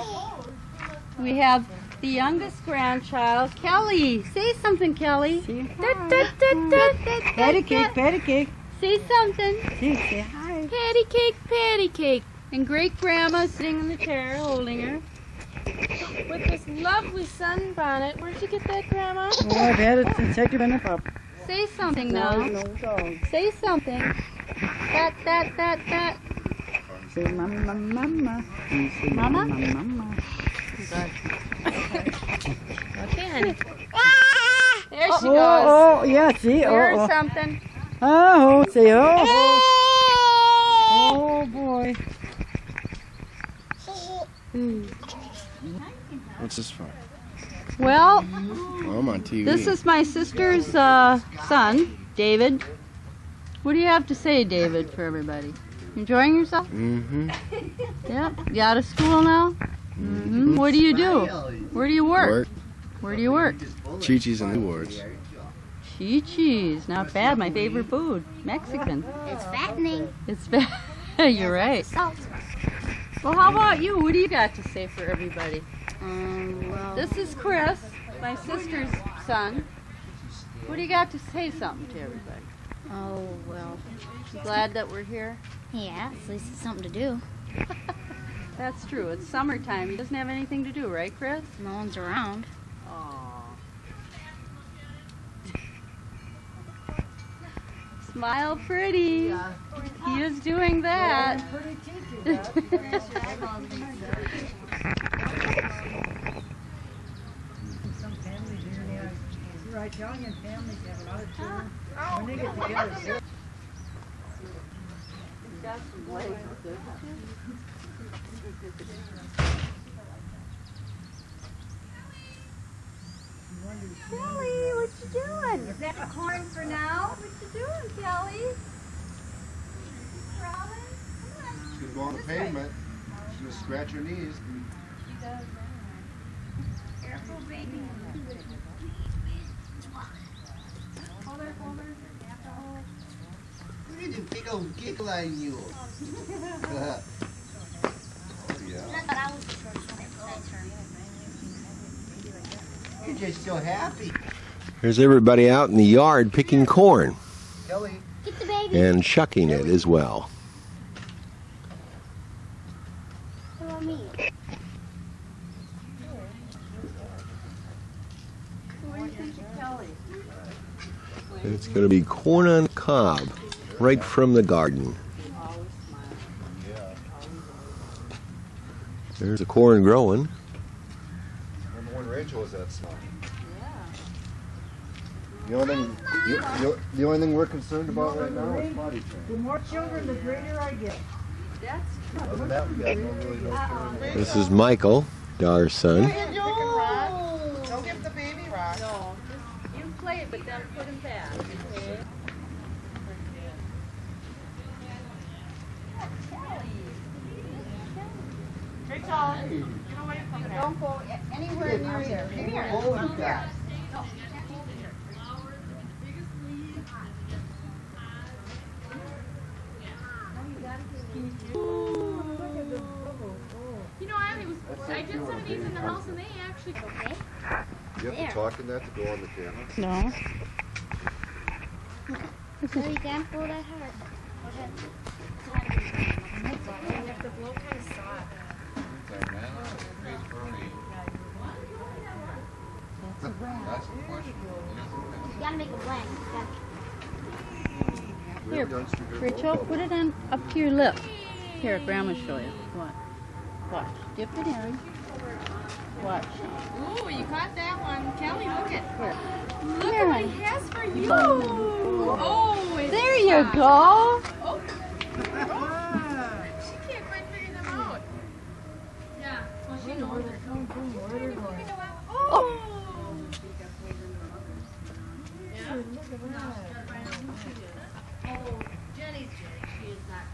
Speaker 1: we have the youngest grandchild, Kelly. Say something, Kelly.
Speaker 4: Patty cake, patty cake.
Speaker 1: Say something.
Speaker 4: Say hi.
Speaker 3: Patty cake, patty cake.
Speaker 1: And great grandma sitting in the chair holding her.
Speaker 3: With this lovely sunbonnet. Where'd you get that, Grandma?
Speaker 4: Oh, I've had it since I could been a pup.
Speaker 1: Say something now.
Speaker 4: No dog.
Speaker 1: Say something. That.
Speaker 4: Say mama, mama. You say
Speaker 1: Mama?
Speaker 4: mama.
Speaker 3: Okay, honey.
Speaker 1: There she
Speaker 4: Oh,
Speaker 1: goes.
Speaker 4: oh, yeah, see?
Speaker 1: Here's
Speaker 4: Oh,
Speaker 1: something.
Speaker 4: oh. Oh, say oh. Oh, boy.
Speaker 9: What's this for?
Speaker 1: Well,
Speaker 9: Oh, I'm on TV.
Speaker 1: this is my sister's son, David. What do you have to say, David, for everybody? Enjoying yourself?
Speaker 9: Mm-hmm.
Speaker 1: Yep. You out of school now? Mm-hmm. What do you do? Where do you work?
Speaker 9: Work.
Speaker 1: Where do you work?
Speaker 9: Chi-Chi's and Awards.
Speaker 1: Chi-Chi's. Not bad. My favorite food. Mexican.
Speaker 10: It's fattening.
Speaker 1: It's bad. You're right. Well, how about you? What do you got to say for everybody?
Speaker 10: Well,
Speaker 1: This is Chris, my sister's son. What do you got to say something to everybody?
Speaker 10: Oh, well,
Speaker 1: You glad that we're here?
Speaker 10: yeah, at least it's something to do.
Speaker 1: That's true. It's summertime. He doesn't have anything to do, right, Chris?
Speaker 10: No one's around.
Speaker 1: Aww. Smile pretty. He is doing that.
Speaker 4: Some families usually have, you're right, Italian families have a lot of children. When they get together,
Speaker 1: Got some legs, doesn't Kelly, what you doing? Is that corn for now? What you doing, Kelly? Robin, come on.
Speaker 9: She's gonna go on the pavement. She's gonna scratch her knees.
Speaker 1: She does.
Speaker 10: Careful, baby.
Speaker 1: Hold her, hold her.
Speaker 8: Look at the big old giggle on you.
Speaker 9: Oh, yeah.
Speaker 10: I thought I was the first one besides her.
Speaker 8: You're just so happy.
Speaker 2: Here's everybody out in the yard picking corn
Speaker 8: Kelly.
Speaker 10: Get the baby.
Speaker 2: and shucking it as well.
Speaker 10: What about me?
Speaker 1: What do you think of Kelly?
Speaker 2: It's going to be corn on the cob, right from the garden.
Speaker 1: Always smile.
Speaker 2: There's the corn growing.
Speaker 9: Remember when Rachel was that small?
Speaker 1: Yeah.
Speaker 9: The only thing we're concerned about right now is potty
Speaker 4: the
Speaker 9: training.
Speaker 4: more children, the greater I get.
Speaker 1: That's
Speaker 9: Other than that, we got really no training.
Speaker 2: This is Michael, our son.
Speaker 3: Don't give the baby rock.
Speaker 1: no. Just you play it, but then put him back. Okay. Don't go anywhere near there. Here.
Speaker 8: Oh, you got.
Speaker 3: You know, I did some of these in the house and they actually okay.
Speaker 9: You have to talk in that to go on the camera?
Speaker 1: No.
Speaker 10: So you can't pull that hard.
Speaker 3: You have to blow kind of soft.
Speaker 10: You gotta make a blank.
Speaker 1: Here, Rachel, put it on up to your lip. Here, Grandma show you. What? Watch. Dip it in. Watch.
Speaker 3: Ooh, you caught that one. Kelly, look at.
Speaker 1: Here.
Speaker 3: Look at what he has for you. Oh, it's
Speaker 1: There you go.
Speaker 3: Oh. She can't quite figure them out. Yeah. Well, she knows. Oh. Yeah. Oh, Jenny's Jenny. She is not.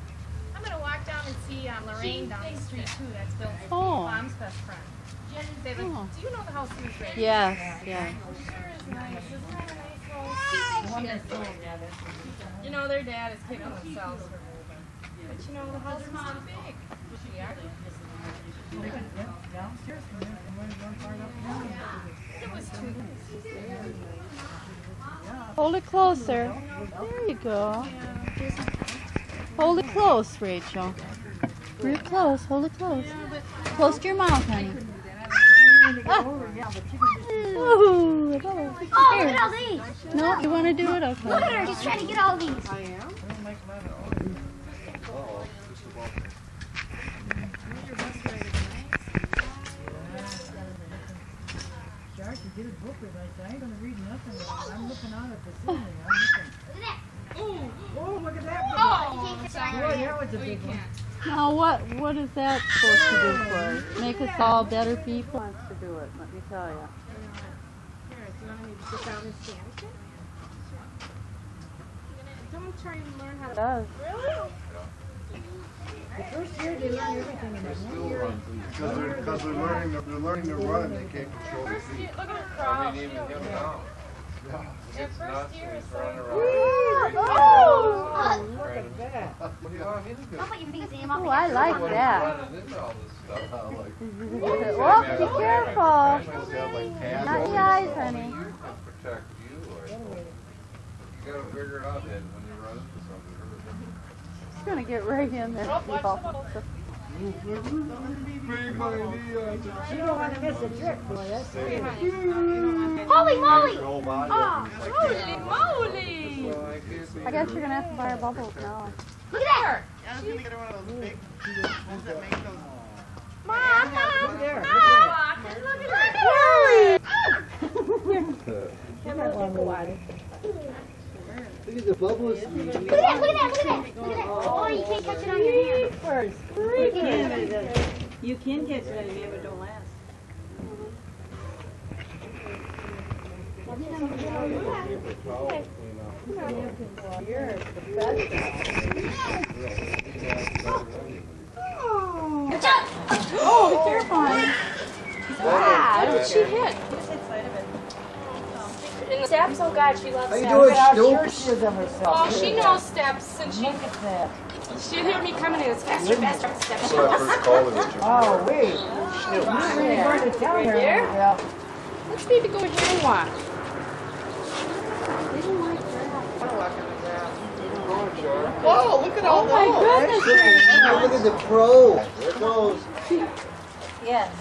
Speaker 3: I'm gonna walk down and see Lorraine down the street too. That's Bill's mom's best friend. They live,
Speaker 1: Oh.
Speaker 3: do you know the house he was raised?
Speaker 1: Yes, yeah.
Speaker 3: Sure is nice. Isn't that a nice little You know, their dad is kicking themselves for moving. But you know, the house is too big.
Speaker 4: Downstairs from there, and one part up there.
Speaker 3: It was too big.
Speaker 1: Hold it closer. There you go. Hold it close, Rachel. Real close. Hold it close. Close to your mouth, honey. Ah. Ooh,
Speaker 10: Oh, look at all these.
Speaker 1: No, you want to do it? Okay.
Speaker 10: Look at her, she's trying to get all these.
Speaker 3: I am.
Speaker 4: George, you did a book with us. I ain't gonna read nothing. I'm looking out at the ceiling. I'm looking. Oh, look at that.
Speaker 3: Oh,
Speaker 4: Boy,
Speaker 3: sorry.
Speaker 4: that was a big one.
Speaker 1: Now, what is that supposed to do for us? Make us all better people? Wants to do it? Let me tell you.
Speaker 3: Here, do you want me to sit down and stand it? Someone try and learn how
Speaker 1: It
Speaker 3: to.
Speaker 1: does.
Speaker 3: Really?
Speaker 4: The first year they learn everything in that one year.
Speaker 9: Because they're learning to run and they can't control their
Speaker 3: First
Speaker 9: feet.
Speaker 3: year, look at her crawl. Their first year is so.
Speaker 1: Oh,
Speaker 8: Look at that.
Speaker 10: How about your biggest animal?
Speaker 1: Oh, I like that. Oh, be careful. Not the eyes, honey.
Speaker 9: Protect you, or you gotta figure it out then when you run into something.
Speaker 1: It's gonna get right in there. People.
Speaker 8: You don't want to miss a trick, boy. That's
Speaker 10: Holy moly!
Speaker 3: Holy moly!
Speaker 1: I guess you're gonna have to buy her bubbles now.
Speaker 10: Look at that!
Speaker 8: I was going to get her one of those big ones that make those.
Speaker 10: Mom!
Speaker 8: Look there.
Speaker 10: Look at that!
Speaker 8: Look at the bubbles.
Speaker 10: Look at that! Oh, you can't catch it on your hand.
Speaker 4: You can catch it on your hand, but don't last.
Speaker 1: Oh, terrifying.
Speaker 3: What did she hit? In the steps? Oh God, she loves
Speaker 8: How you
Speaker 3: steps.
Speaker 8: doing,
Speaker 4: How sure
Speaker 8: Stoops?
Speaker 4: she is of herself.
Speaker 3: Oh, she knows steps, and
Speaker 4: Look at that.
Speaker 3: she heard me coming in. It's faster, faster steps.
Speaker 9: When I first called her,
Speaker 4: Oh, wait. You're really going to tell her.
Speaker 3: Here?
Speaker 4: Yeah.
Speaker 3: Let's maybe go here and watch.
Speaker 8: Whoa, look at all those. Look at the crow. There it goes.
Speaker 4: Yes.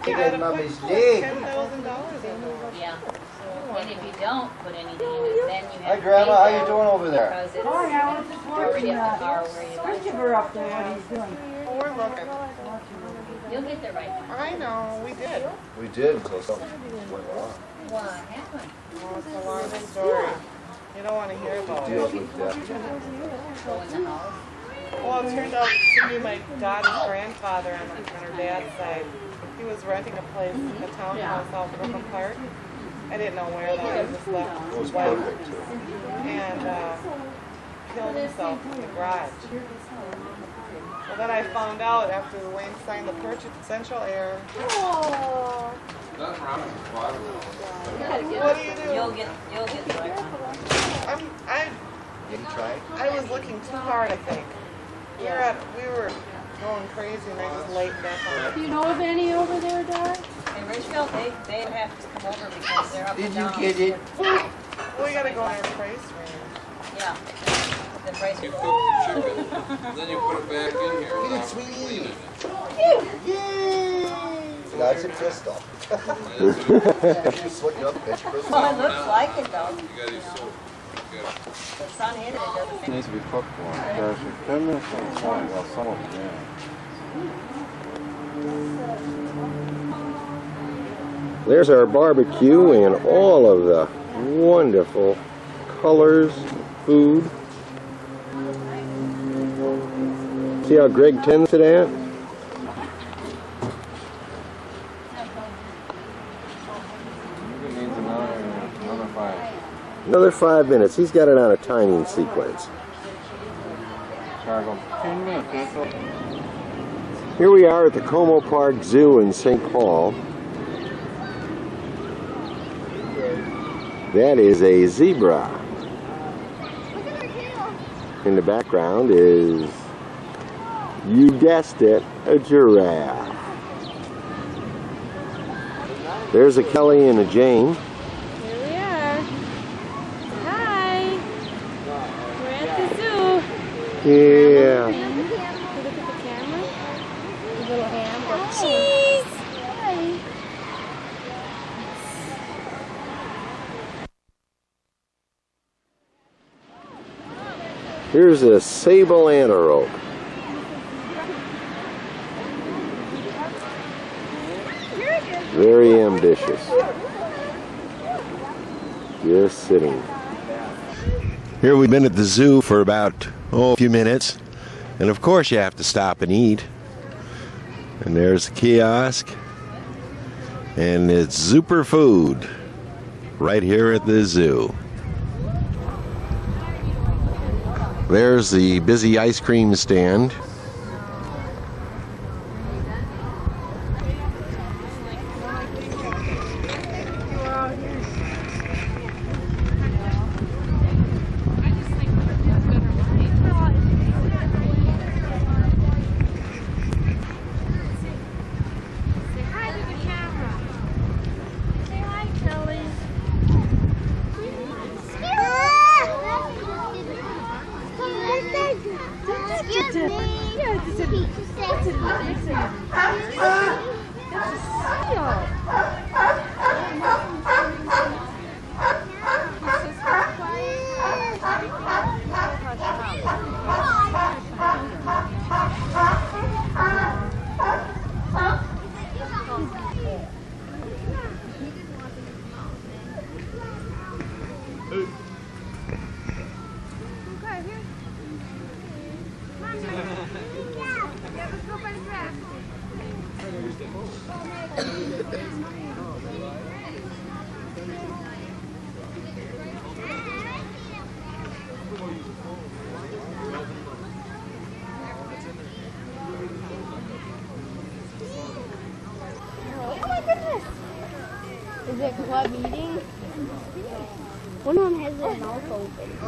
Speaker 8: Look at Mommy's leg.
Speaker 11: Yeah. And if you don't put anything in it, then you have
Speaker 8: Hi,
Speaker 11: to
Speaker 8: Grandma.
Speaker 11: pay
Speaker 8: How
Speaker 11: them
Speaker 8: you doing over there?
Speaker 11: because it's
Speaker 4: Oh, yeah, I was just watching
Speaker 11: already at the car where you like.
Speaker 4: Christopher up there, what he's doing.
Speaker 8: We're looking.
Speaker 11: You'll get the right one.
Speaker 8: I know, we did.
Speaker 9: we did until something went wrong.
Speaker 11: What happened?
Speaker 8: Oh, it's a long story. You don't want to hear about it.
Speaker 9: Deals with death.
Speaker 11: Go in the house.
Speaker 12: Well, it turned out to be my daughter's grandfather on her dad's side. He was renting a place, a townhouse out in Brooklyn Park. I didn't know where though, he just left
Speaker 9: It was
Speaker 12: his wife
Speaker 9: perfect too.
Speaker 12: and killed himself in the garage. Well, then I found out after Wayne signed the purchase, Central Air.
Speaker 10: Oh.
Speaker 12: What do you do?
Speaker 11: You'll get the right one.
Speaker 12: I was looking too hard, I think. We were going crazy and I just laid back on it.
Speaker 1: Do you know of any over there, Dad?
Speaker 11: In Richfield, they have to come over because they're up and down.
Speaker 8: Did you get it?
Speaker 12: Well, we gotta go on our price range.
Speaker 11: Yeah. The price
Speaker 13: You
Speaker 11: is
Speaker 13: cook the chicken, then you put it back in here.
Speaker 8: Get it, sweetie. Yay! That's a crystal. You slick up, catch crystal.
Speaker 11: Well, it looks like it though.
Speaker 13: You gotta use soap.
Speaker 11: The sun hit it, it doesn't
Speaker 9: It needs to be cooked for. There's 10 minutes on the point, well, some of them, yeah.
Speaker 2: There's our barbecue and all of the wonderful colors, food. See how Greg tends to that?
Speaker 9: It needs another 5.
Speaker 2: Another 5 minutes. He's got it on a timing sequence.
Speaker 9: Charge 10 minutes, that's all.
Speaker 2: Here we are at the Como Park Zoo in St. Paul. That is a zebra. In the background is, you guessed it, a giraffe. There's a Kelly and a Jane.
Speaker 3: Here we are. Hi. We're at the zoo.
Speaker 2: Yeah.
Speaker 3: Look at the camera. The little ham. Cheese. Hi.
Speaker 2: Here's a sable antelope. Very ambitious. Just sitting. Here we've been at the zoo for about, a few minutes. And of course you have to stop and eat. And there's the kiosk. And it's Super Food right here at the zoo. There's the busy ice cream stand.
Speaker 10: Is it club meeting? One of them has their mouth open.
Speaker 4: Oh,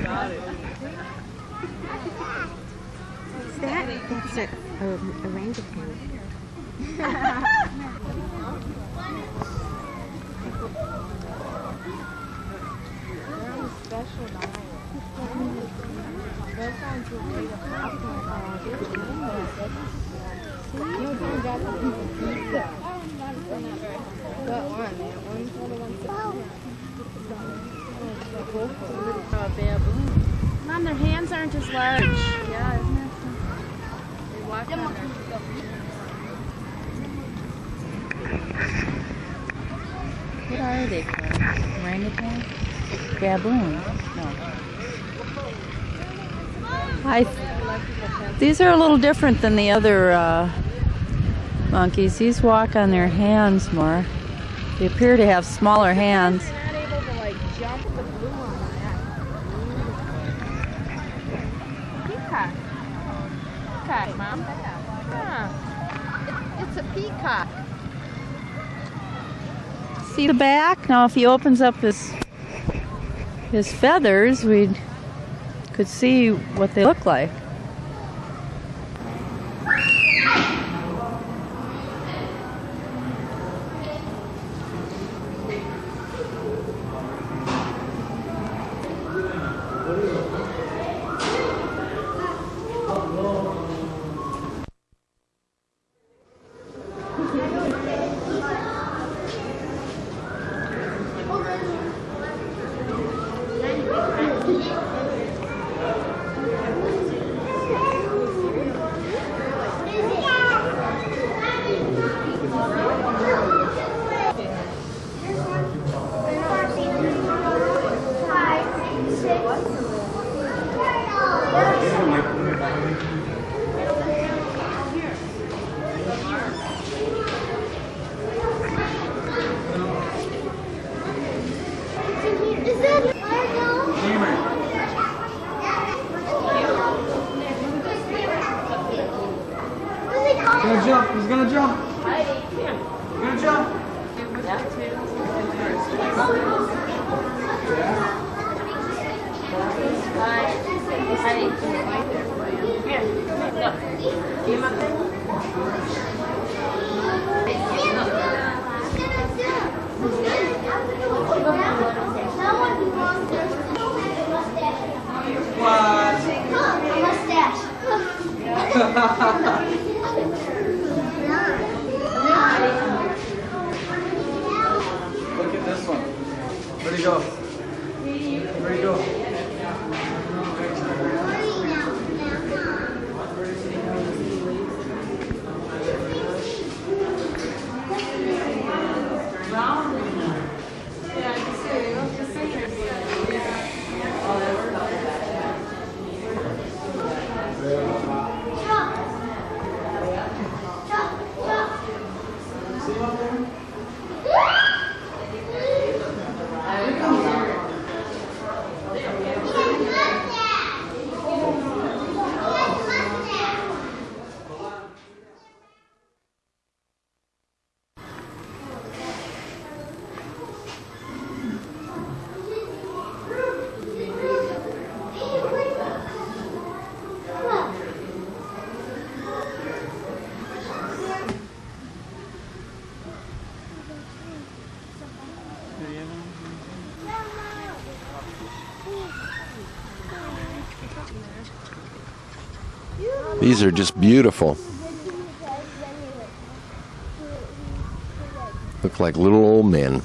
Speaker 4: got it.
Speaker 14: Is that? That's a orangutan.
Speaker 3: They're on a special diet. Those ones were made of popcorn. No, John got the piece of pizza. What one? That one? Baboon. Mom, their hands aren't as large. Yeah, isn't that something? They walk on their
Speaker 1: What are they called? Orangutan? Baboon? No. These are a little different than the other monkeys. These walk on their hands more. They appear to have smaller hands.
Speaker 3: They're not able to like jump the blue on that. Peacock. Peacock, Mom. Yeah. It's a peacock.
Speaker 1: See the back? Now if he opens up his feathers, we could see what they look like.
Speaker 5: He's gonna jump. He's gonna jump. Look at this one. Where'd he go? Where'd he go?
Speaker 2: These are just beautiful. Look like little old men.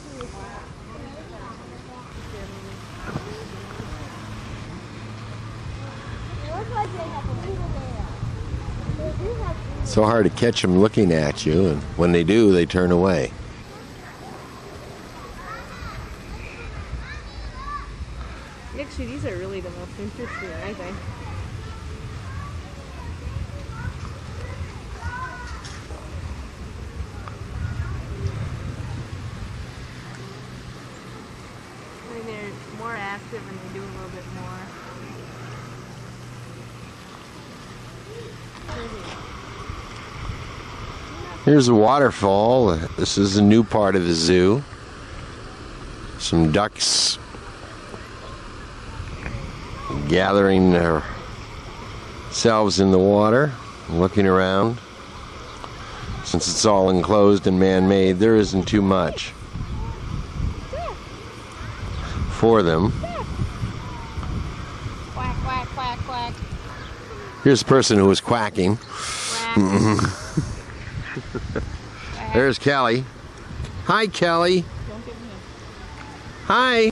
Speaker 2: So hard to catch them looking at you, and when they do, they turn away.
Speaker 3: Actually, these are really the most interesting, I think. I mean, they're more active and they do a little bit more.
Speaker 2: Here's a waterfall. This is a new part of the zoo. Some ducks gathering themselves in the water, looking around. Since it's all enclosed and man-made, there isn't too much for them.
Speaker 10: Quack, quack, quack, quack.
Speaker 2: Here's a person who was quacking. There's Kelly. Hi, Kelly. Hi.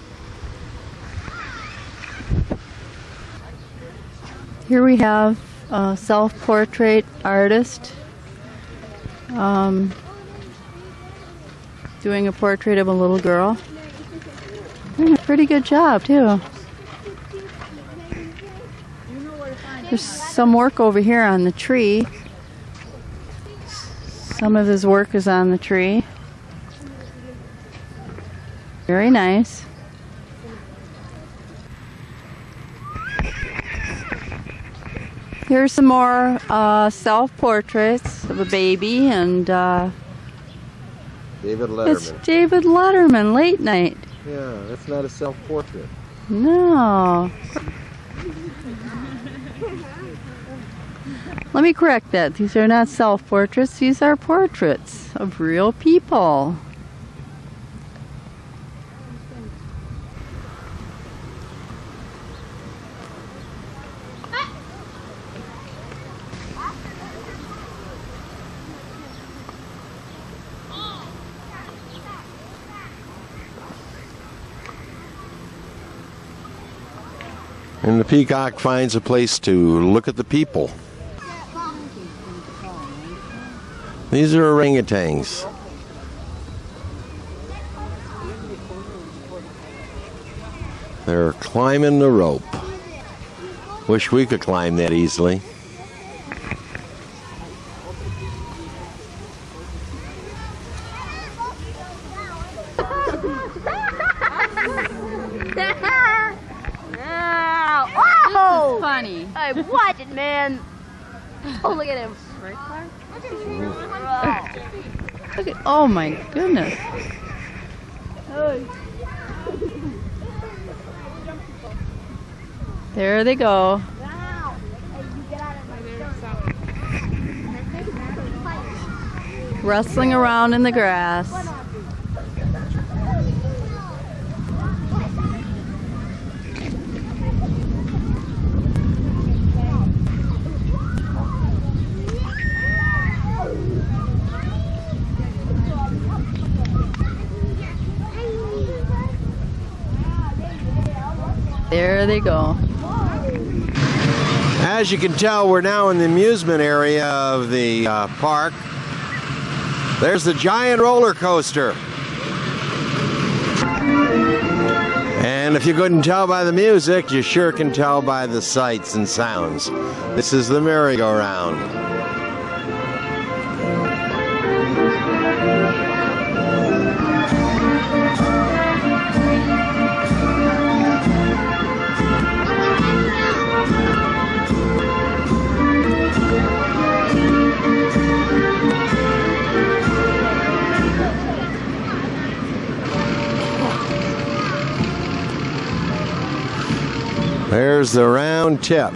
Speaker 1: Here we have a self-portrait artist doing a portrait of a little girl. Doing a pretty good job, too. There's some work over here on the tree. Some of his work is on the tree. Very nice. Here's some more self-portraits of a baby, and
Speaker 2: David Letterman.
Speaker 1: it's David Letterman, late night.
Speaker 2: Yeah, that's not a self-portrait.
Speaker 1: No. Let me correct that. These are not self-portraits. These are portraits of real people.
Speaker 2: And the peacock finds a place to look at the people. These are orangutans. They're climbing the rope. Wish we could climb that easily.
Speaker 10: Whoa!
Speaker 1: Funny.
Speaker 10: Hey, watch it, man. Oh, look at him.
Speaker 1: Look at, oh my goodness. There they go. Rustling around in the grass. There they go.
Speaker 2: As you can tell, we're now in the amusement area of the park. There's the giant roller coaster. And if you couldn't tell by the music, you sure can tell by the sights and sounds. This is the merry-go-round. There's the round tip.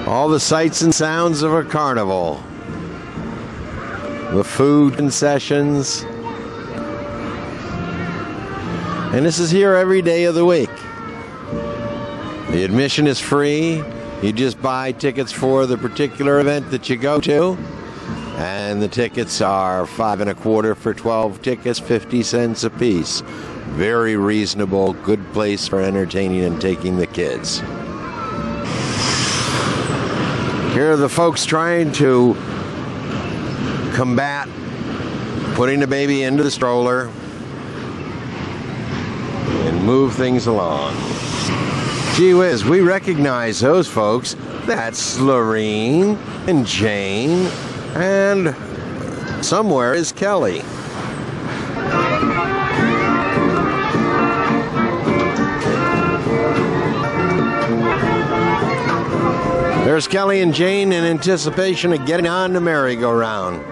Speaker 2: All the sights and sounds of a carnival. The food concessions. And this is here every day of the week. The admission is free. You just buy tickets for the particular event that you go to. And the tickets are $5 1/4 for 12 tickets, 50 cents a piece. Very reasonable, good place for entertaining and taking the kids. Here are the folks trying to combat putting the baby into the stroller and move things along. Gee whiz, we recognize those folks. That's Lorene and Jane, and somewhere is Kelly. There's Kelly and Jane in anticipation of getting on the merry-go-round.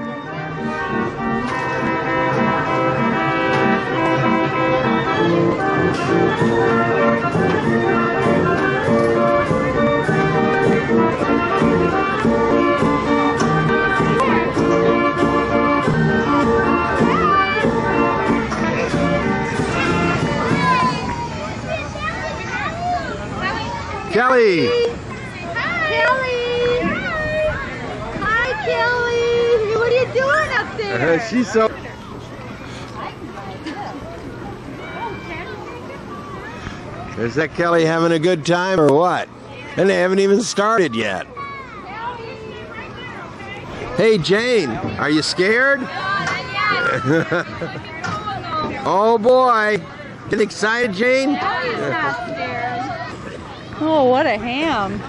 Speaker 2: Kelly!
Speaker 1: Kelly! Hi, Kelly! What are you doing up there?
Speaker 2: She's so... Is that Kelly having a good time or what? And they haven't even started yet. Hey, Jane, are you scared? Oh boy. Get excited, Jane?
Speaker 1: Kelly's not scared. Oh, what a ham.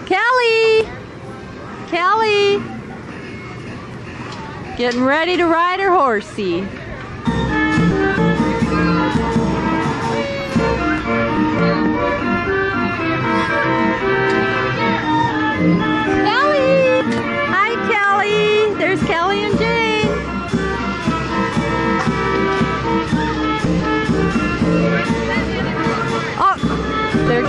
Speaker 1: Kelly! Kelly! Getting ready to ride her horsey. Kelly! Hi, Kelly! There's Kelly and Jane. Oh, there's...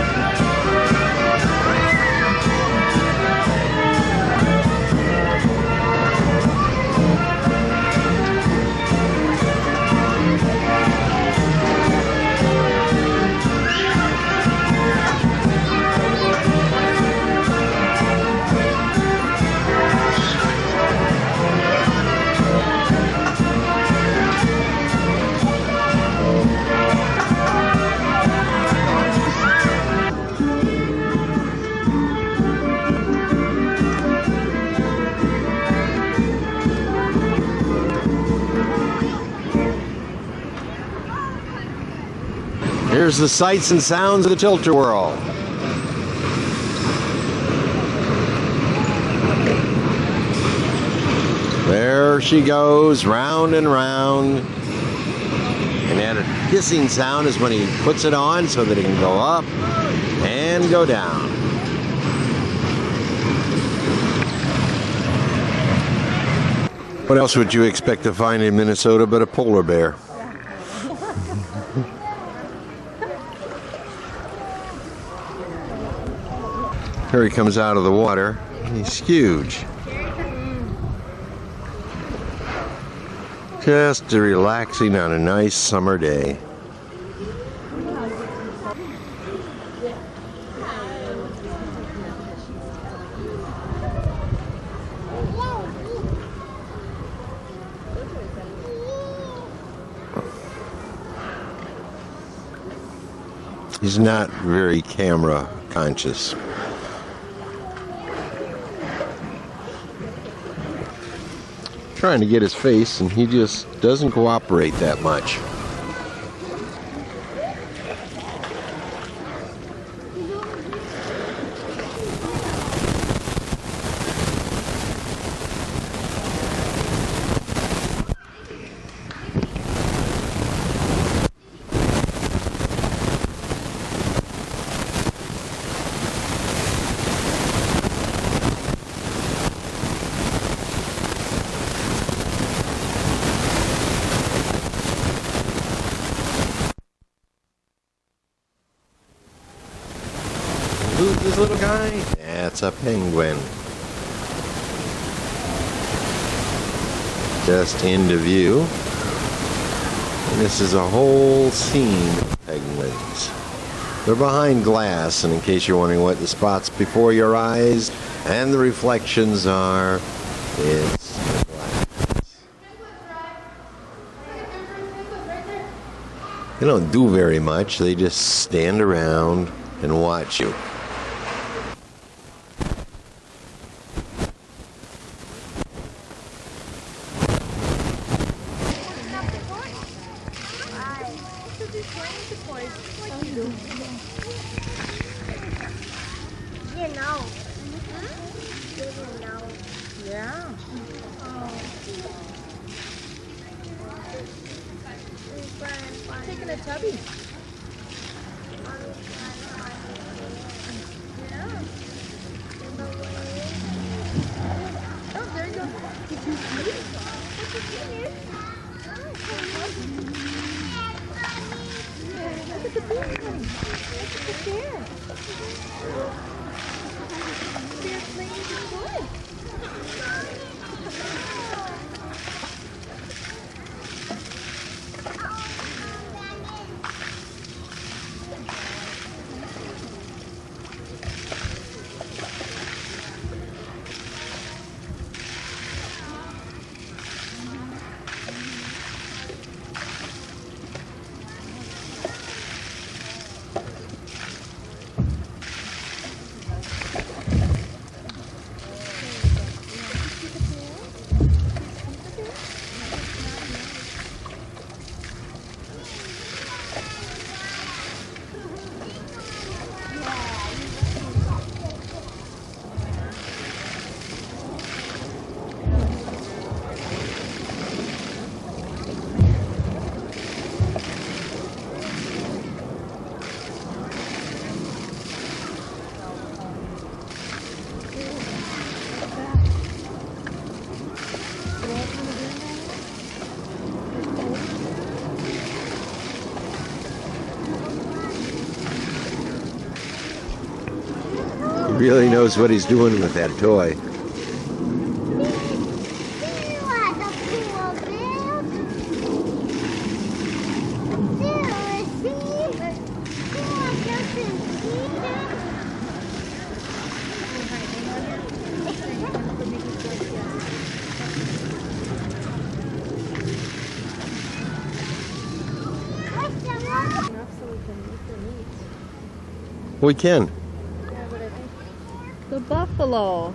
Speaker 2: Here's the sights and sounds of the Tilt-A-Whirl. There she goes, round and round. And that hissing sound is when he puts it on so that it can go up and go down. What else would you expect to find in Minnesota but a polar bear? Here he comes out of the water. He's huge. Just relaxing on a nice summer day. He's not very camera conscious. Trying to get his face, and he just doesn't cooperate that much. Who's this little guy? That's a penguin. Just into view. And this is a whole scene of penguins. They're behind glass, and in case you're wondering what the spots before your eyes and the reflections are, it's glass. They don't do very much. They just stand around and watch you.
Speaker 10: You know. You know.
Speaker 12: Yeah.
Speaker 3: Taking a tubby. Yeah. Oh, there you go. Did you see it? What's it in? Look at the big one. Look at the bear. Bear playing with the toy.
Speaker 2: He really knows what he's doing with that toy. We can.
Speaker 1: The buffalo.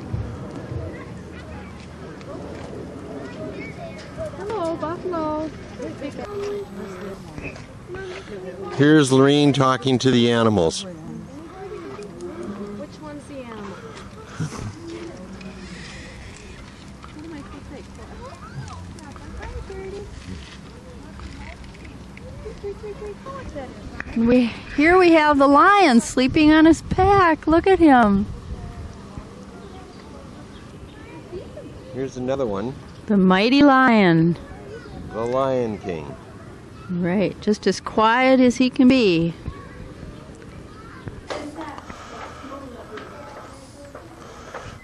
Speaker 1: Hello, buffalo.
Speaker 2: Here's Lorene talking to the animals.
Speaker 3: Which one's the animal? What am I supposed to take?
Speaker 1: Here we have the lion sleeping on his back. Look at him.
Speaker 2: Here's another one.
Speaker 1: The mighty lion.
Speaker 2: The Lion King.
Speaker 1: Right, just as quiet as he can be.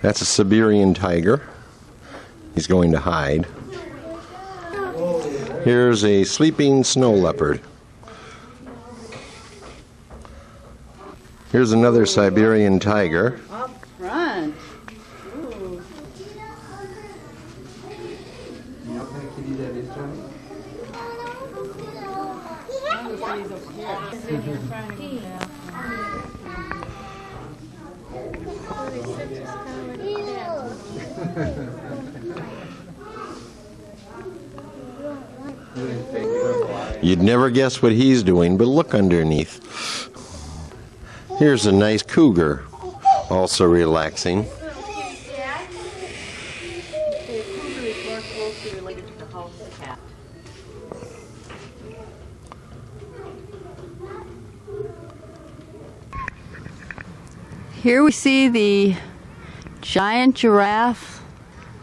Speaker 2: That's a Siberian tiger. He's going to hide. Here's a sleeping snow leopard. Here's another Siberian tiger.
Speaker 1: Up front.
Speaker 2: You'd never guess what he's doing, but look underneath. Here's a nice cougar, also relaxing.
Speaker 1: Here we see the giant giraffe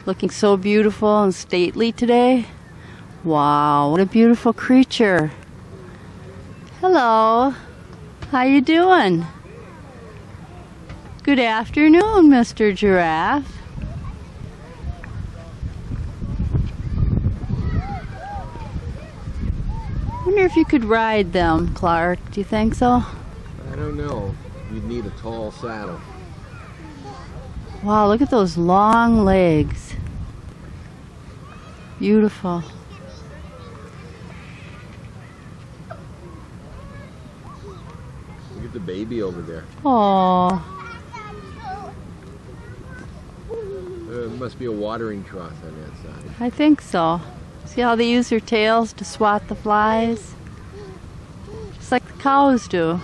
Speaker 1: looking so beautiful and stately today. Wow, what a beautiful creature. Hello, how you doing? Good afternoon, Mr. Giraffe. I wonder if you could ride them, Clark. Do you think so?
Speaker 2: I don't know. You'd need a tall saddle.
Speaker 1: Wow, look at those long legs. Beautiful.
Speaker 2: Look at the baby over there.
Speaker 1: Aww.
Speaker 2: There must be a watering trough on that side.
Speaker 1: I think so. See how they use their tails to swat the flies? cows do.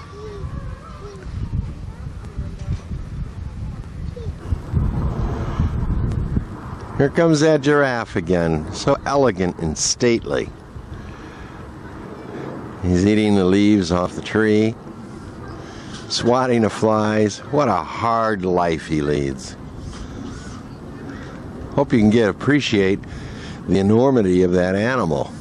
Speaker 2: Here comes that giraffe again, so elegant and stately. He's eating the leaves off the tree, swatting the flies. What a hard life he leads. Hope you can appreciate the enormity of that animal.